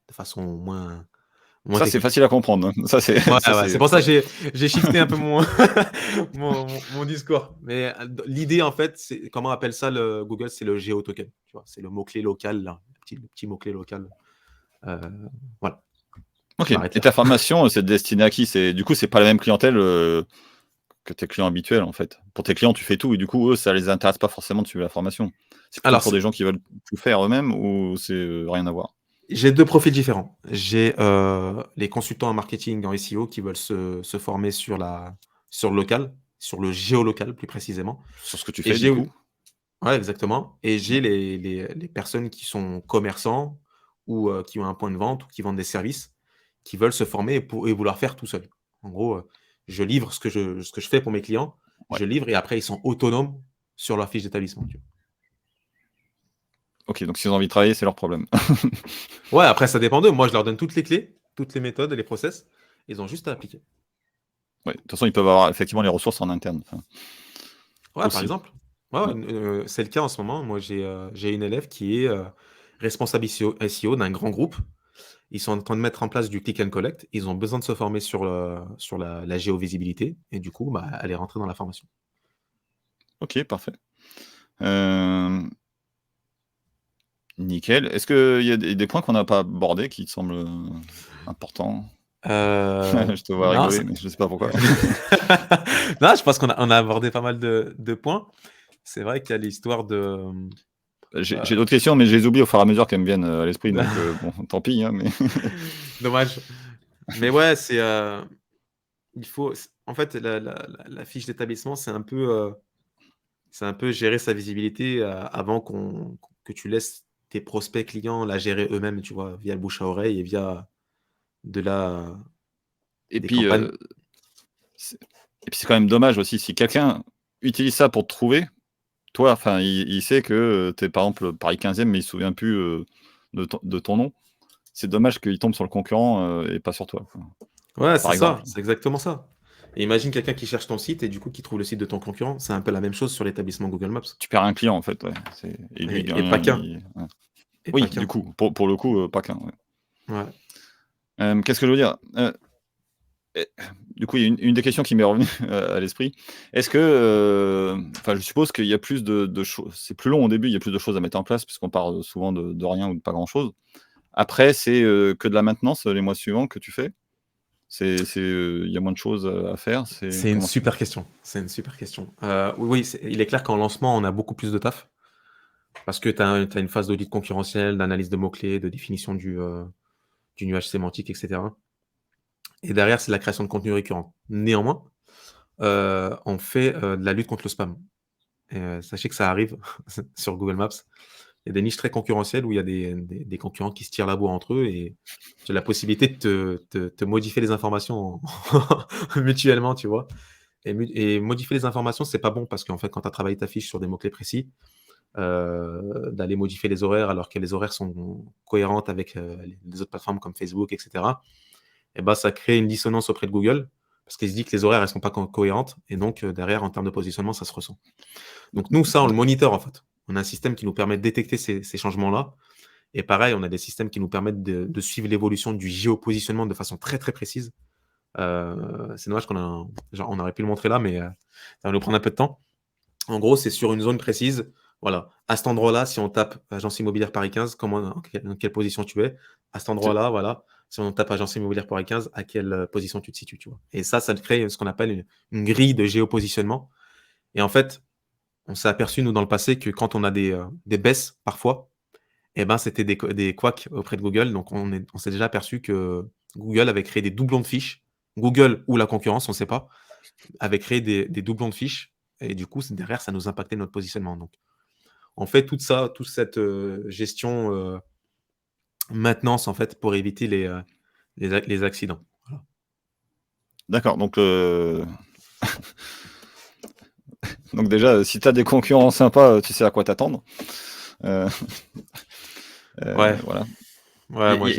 De façon moins Ça, c'est technique. facile à comprendre. Ça, c'est, Ouais, ça, ouais, c'est pour ça que j'ai shifté un peu mon discours. Mais l'idée, en fait, c'est comment appelle ça Google, c'est le géotoken. Tu vois, c'est le mot-clé local, là, le petit mot-clé local. Voilà. Ok. Je m'arrête Et là. ta formation, c'est destiné à qui? Du coup, c'est pas la même clientèle que tes clients habituels, en fait. Pour tes clients, tu fais tout, et du coup, eux, ça les intéresse pas forcément de suivre la formation. C'est plutôt Alors, pour des gens qui veulent tout faire eux-mêmes, ou c'est rien à voir? j'ai deux profils différents. J'ai les consultants en marketing, en SEO, qui veulent se former sur le local, sur le géolocal plus précisément. Sur ce que tu Et fais, du coup? ouais, exactement. Et j'ai Ouais. les personnes qui sont commerçants ou qui ont un point de vente ou qui vendent des services, qui veulent se former et vouloir faire tout seul. En gros, je livre ce que je fais pour mes clients, Ouais. je livre et après ils sont autonomes sur leur fiche d'établissement. Tu Ok, donc s'ils ont envie de travailler, c'est leur problème. vois. Ouais, après ça dépend d'eux. Moi, je leur donne toutes les clés, toutes les méthodes et les process. Ils ont juste à appliquer. Ouais. De toute façon, ils peuvent avoir effectivement les ressources en interne. Ouais, par Aussi. exemple. Ouais, Ouais. c'est le cas en ce moment. Moi, j'ai une élève qui est responsable SEO d'un grand groupe. Ils sont en train de mettre en place du click and collect. Ils ont besoin de se former sur la géovisibilité. Et du coup, bah, elle est rentrée dans la formation. Ok, parfait. Nickel. Est-ce qu'il y a des points qu'on n'a pas abordés qui te semblent importants? Je te vois Non, rigoler, mais je ne sais pas pourquoi. non, je pense qu'on a abordé pas mal de points. C'est vrai qu'il y a l'histoire de. J'ai d'autres questions, mais je les oublie au fur et à mesure qu'elles me viennent à l'esprit, donc bon, tant pis. Hein, mais... Dommage. Mais ouais, il faut. En fait, la fiche d'établissement, c'est un peu gérer sa visibilité avant que tu laisses tes prospects clients la gérer eux-mêmes, tu vois, via le bouche à oreille et via de la Et des puis, campagnes. c'est quand même dommage aussi si quelqu'un utilise ça pour te trouver. Toi, enfin, il sait que tu es par exemple Paris 15e, mais il ne se souvient plus de ton nom. C'est dommage qu'il tombe sur le concurrent et pas sur toi, quoi. Ouais, Par c'est ça, exemple. c'est exactement ça. Et imagine quelqu'un qui cherche ton site et du coup qui trouve le site de ton concurrent. C'est un peu la même chose sur l'établissement Google Maps. Tu perds un client en fait. Ouais. Et lui, il Et pas gagne. qu'un. Ouais. Et pas Oui, du qu'un. coup, pour le coup, pas qu'un. Ouais. Ouais. Qu'est-ce que je veux dire Du coup, il y a une des questions qui m'est revenue à l'esprit. Est-ce que, je suppose qu'il y a plus de choses. C'est plus long au début, il y a plus de choses à mettre en place, puisqu'on part souvent de rien ou de pas grand-chose. Après, c'est que de la maintenance les mois suivants que tu fais. Il y a moins de choses à faire. C'est une super question. C'est une super question. Oui, il est clair qu'en lancement, on a beaucoup plus de taf. Parce que tu as une phase d'audit concurrentiel, d'analyse de mots-clés, de définition du nuage sémantique, etc. Et derrière, c'est la création de contenu récurrent. Néanmoins, on fait de la lutte contre le spam. Et, sachez que ça arrive sur Google Maps. Il y a des niches très concurrentielles où il y a des concurrents qui se tirent la bourre entre eux et tu as la possibilité de te modifier les informations mutuellement, tu vois. Et modifier les informations, c'est pas bon parce qu'en fait, quand tu as travaillé ta fiche sur des mots-clés précis, d'aller modifier les horaires alors que les horaires sont cohérentes avec les autres plateformes comme Facebook, etc. Et ben, ça crée une dissonance auprès de Google parce qu'il se dit que les horaires elles sont pas cohérentes et donc derrière en termes de positionnement ça se ressent. Donc nous ça on le monitor en fait. On a un système qui nous permet de détecter ces changements-là et pareil on a des systèmes qui nous permettent de suivre l'évolution du géopositionnement de façon très très précise. C'est dommage on aurait pu le montrer là mais ça va nous prendre un peu de temps. En gros, c'est sur une zone précise. Voilà. À cet endroit-là, si on tape agence immobilière Paris 15, dans quelle position tu es? À cet endroit-là, voilà. Si on tape agence immobilière Paris 15, à quelle position tu te situes, tu vois. Et ça crée ce qu'on appelle une grille de géopositionnement. Et en fait, on s'est aperçu, nous, dans le passé, que quand on a des baisses, parfois, eh ben, c'était des couacs auprès de Google. Donc, on s'est déjà aperçu que Google avait créé des doublons de fiches. Google ou la concurrence, on ne sait pas, avait créé des doublons de fiches. Et du coup, derrière, ça nous impactait notre positionnement. Donc, on fait toute cette gestion maintenance en fait pour éviter les accidents. Voilà. D'accord, donc donc déjà, si tu as des concurrents sympas, tu sais à quoi t'attendre. Ouais. Voilà. Ouais, moi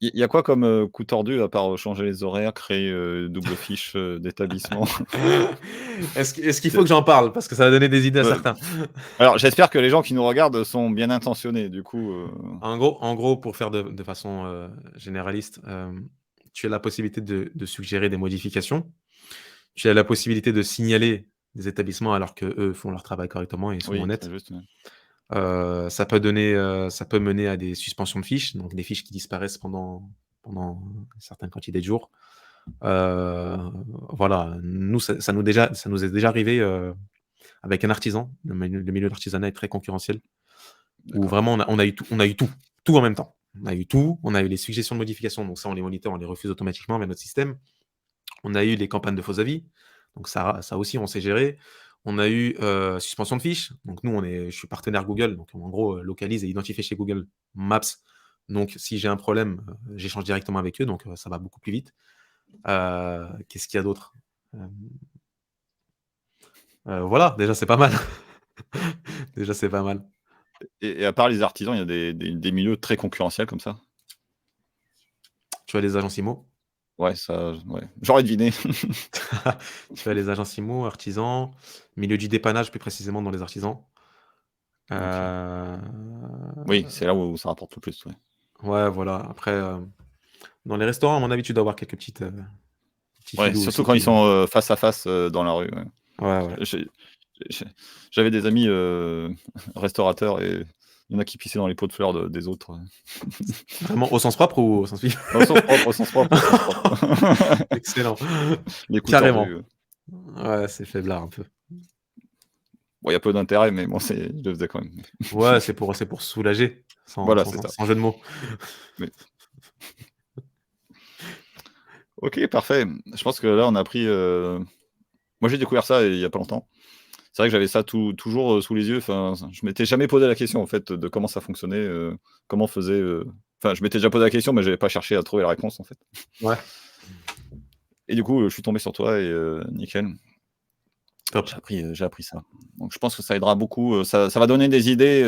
Il y a quoi comme coup tordu à part changer les horaires, créer double fiche d'établissement? Est-ce qu'il faut que j'en parle? Parce que ça va donner des idées à certains. Alors, j'espère que les gens qui nous regardent sont bien intentionnés, du coup. En gros, pour faire de façon généraliste, tu as la possibilité de suggérer des modifications. Tu as la possibilité de signaler des établissements alors qu'eux font leur travail correctement et ils sont Oui, honnêtes. c'est juste. Ça peut mener à des suspensions de fiches, donc des fiches qui disparaissent pendant une certaine quantité de jours. Voilà, nous, ça nous est déjà arrivé avec un artisan. Le milieu de l'artisanat est très concurrentiel, où vraiment on a eu tout en même temps. On a eu tout, on a eu les suggestions de modification, donc ça on les moniteur, on les refuse automatiquement via notre système. On a eu les campagnes de faux avis, donc ça aussi on sait gérer. On a eu suspension de fiches, donc nous je suis partenaire Google, donc en gros localise et identifié chez Google Maps. Donc si j'ai un problème, j'échange directement avec eux, donc ça va beaucoup plus vite. Qu'est-ce qu'il y a d'autre? Voilà, déjà c'est pas mal. Déjà c'est pas mal. Et à part les artisans, il y a des milieux très concurrentiels comme ça? Tu as les agences IMO. Ouais, ça, ouais. J'aurais deviné. Tu as les agences IMO, artisans, milieu du dépannage plus précisément dans les artisans. Oui, c'est là où ça rapporte le plus, ouais. Ouais, voilà. Après, dans les restaurants, à mon avis, tu dois avoir quelques petits Ouais, filous surtout aussi quand ils sont face à face dans la rue. Ouais. Ouais. J'avais des amis restaurateurs et il y en a qui pissaient dans les pots de fleurs des autres. Vraiment au sens propre ou au sens figuré? Au sens propre. Excellent. Les coups Carrément. tordus. Ouais, c'est faiblard un peu. Bon, il y a peu d'intérêt, mais bon, je le faisais quand même. Ouais, c'est pour soulager, Voilà, c'est ça. sans jeu de mots. Mais... Ok, parfait. Je pense que là, on a pris... Moi, j'ai découvert ça il n'y a pas longtemps. C'est vrai que j'avais ça toujours sous les yeux. Enfin, je m'étais jamais posé la question en fait de comment ça fonctionnait, comment on faisait. Enfin, je m'étais déjà posé la question, mais je n'avais pas cherché à trouver la réponse en fait. Ouais. Et du coup, je suis tombé sur toi et nickel. Top. J'ai appris ça. Donc, je pense que ça aidera beaucoup. Ça va donner des idées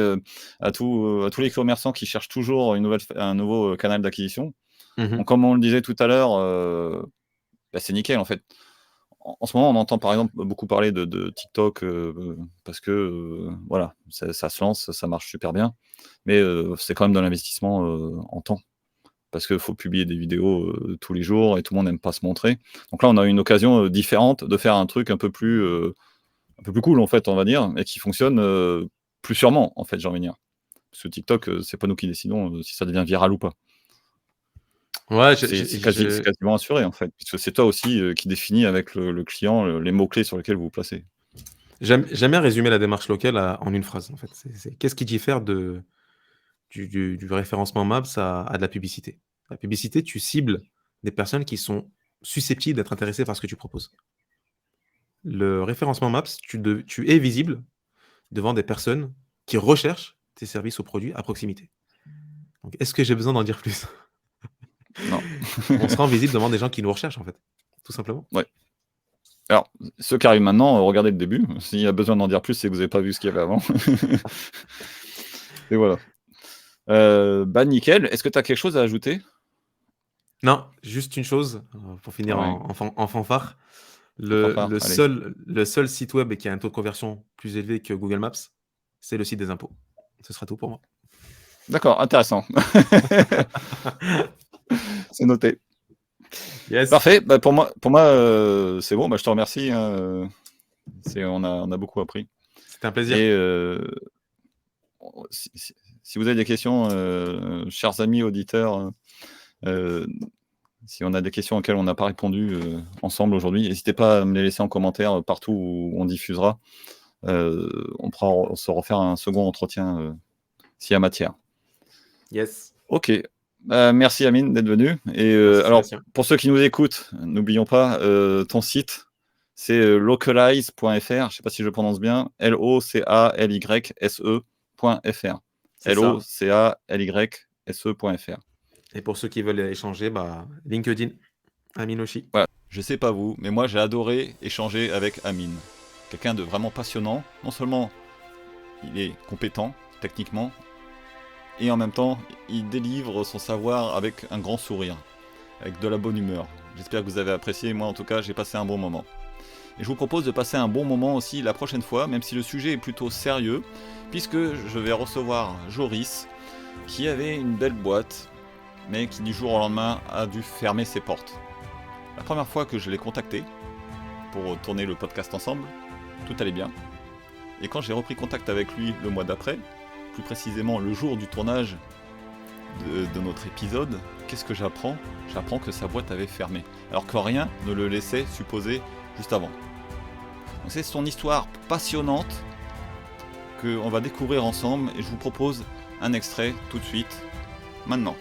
à tous les commerçants qui cherchent toujours un nouveau canal d'acquisition. Donc, comme on le disait tout à l'heure, c'est nickel en fait. En ce moment, on entend par exemple beaucoup parler de TikTok parce que voilà, ça se lance, ça marche super bien, mais c'est quand même de l'investissement en temps. parce qu'il faut publier des vidéos tous les jours et tout le monde n'aime pas se montrer. Donc là, on a une occasion différente de faire un truc un peu plus cool, en fait, on va dire, et qui fonctionne plus sûrement, en fait, j'ai envie de dire. Parce que TikTok, c'est pas nous qui décidons si ça devient viral ou pas. Ouais, C'est quasiment assuré, en fait, puisque c'est toi aussi qui définis avec le client les mots-clés sur lesquels vous vous placez. j'aime bien résumer la démarche locale en une phrase, en fait. Qu'est-ce qui diffère du référencement Maps à de la publicité? La publicité, tu cibles des personnes qui sont susceptibles d'être intéressées par ce que tu proposes. Le référencement Maps, tu es visible devant des personnes qui recherchent tes services ou produits à proximité. Donc, est-ce que j'ai besoin d'en dire plus? Non. On se rend visible devant des gens qui nous recherchent, en fait, tout simplement. Ouais. Alors, ceux qui arrivent maintenant, regardez le début. S'il y a besoin d'en dire plus, c'est que vous n'avez pas vu ce qu'il y avait avant. Et voilà. Nickel. Est-ce que tu as quelque chose à ajouter? Non, juste une chose, pour finir Ouais. en fanfare. Fanfare, Le allez. seul site web qui a un taux de conversion plus élevé que Google Maps, c'est le site des impôts. Ce sera tout pour moi. D'accord, intéressant. C'est noté. Yes. Parfait. Pour moi, c'est bon. Je te remercie. On a beaucoup appris. C'était un plaisir. Et si vous avez des questions, chers amis auditeurs, si on a des questions auxquelles on n'a pas répondu ensemble aujourd'hui, n'hésitez pas à me les laisser en commentaire partout où on diffusera. On pourra se refaire un second entretien s'il y a matière. Yes. Ok. Merci Amine d'être venu. Et alors, pour ceux qui nous écoutent, n'oublions pas ton site, c'est localize.fr. Je ne sais pas si je le prononce bien. LOCALYSE.fr. LOCALYSE.fr. Et pour ceux qui veulent échanger, LinkedIn, Amine Oshi. Voilà. Je sais pas vous, mais moi j'ai adoré échanger avec Amine. Quelqu'un de vraiment passionnant. Non seulement il est compétent techniquement, et en même temps, il délivre son savoir avec un grand sourire, avec de la bonne humeur. J'espère que vous avez apprécié. Moi en tout cas, j'ai passé un bon moment. Et je vous propose de passer un bon moment aussi la prochaine fois, même si le sujet est plutôt sérieux, puisque je vais recevoir Joris, qui avait une belle boîte, mais qui du jour au lendemain a dû fermer ses portes. La première fois que je l'ai contacté pour tourner le podcast ensemble, tout allait bien. Et quand j'ai repris contact avec lui le mois d'après, plus précisément le jour du tournage de notre épisode, qu'est-ce que j'apprends? J'apprends que sa boîte avait fermé, alors que rien ne le laissait supposer juste avant. Donc c'est son histoire passionnante qu'on va découvrir ensemble, et je vous propose un extrait tout de suite, maintenant.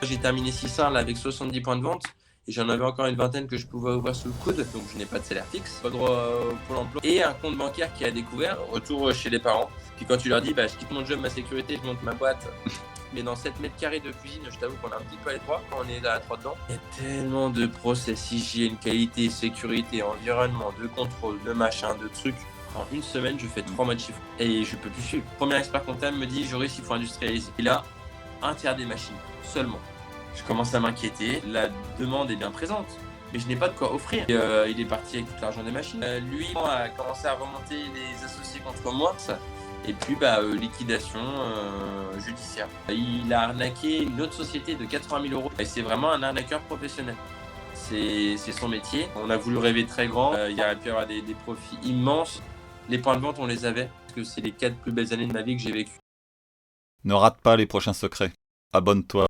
J'ai terminé 600 là avec 70 points de vente et j'en avais encore une vingtaine que je pouvais ouvrir sous le coude, donc je n'ai pas de salaire fixe, pas de droit au Pôle emploi et un compte bancaire qui a découvert, retour chez les parents. Puis quand tu leur dis je quitte mon job, ma sécurité, je monte ma boîte, mais dans 7 mètres carrés de cuisine, je t'avoue qu'on a un petit peu à l'étroit quand on est là à 3 dedans. Il y a tellement de process, hygiène, qualité, sécurité, environnement, de contrôle, de machin, de trucs. En une semaine, je fais 3 mois de chiffre et je peux plus suivre. Premier expert comptable me dit Joris, il faut industrialiser. Et là, un tiers des machines seulement. Je commence à m'inquiéter, la demande est bien présente, mais je n'ai pas de quoi offrir. Et, il est parti avec tout l'argent des machines. Lui a commencé à remonter les associés contre moi, et puis liquidation judiciaire. Il a arnaqué une autre société de 80 000 euros, et c'est vraiment un arnaqueur professionnel. C'est son métier. On a voulu rêver très grand, il y a pu y avoir des profits immenses. Les points de vente, on les avait, parce que c'est les 4 plus belles années de ma vie que j'ai vécues. Ne rate pas les prochains secrets. Abonne-toi.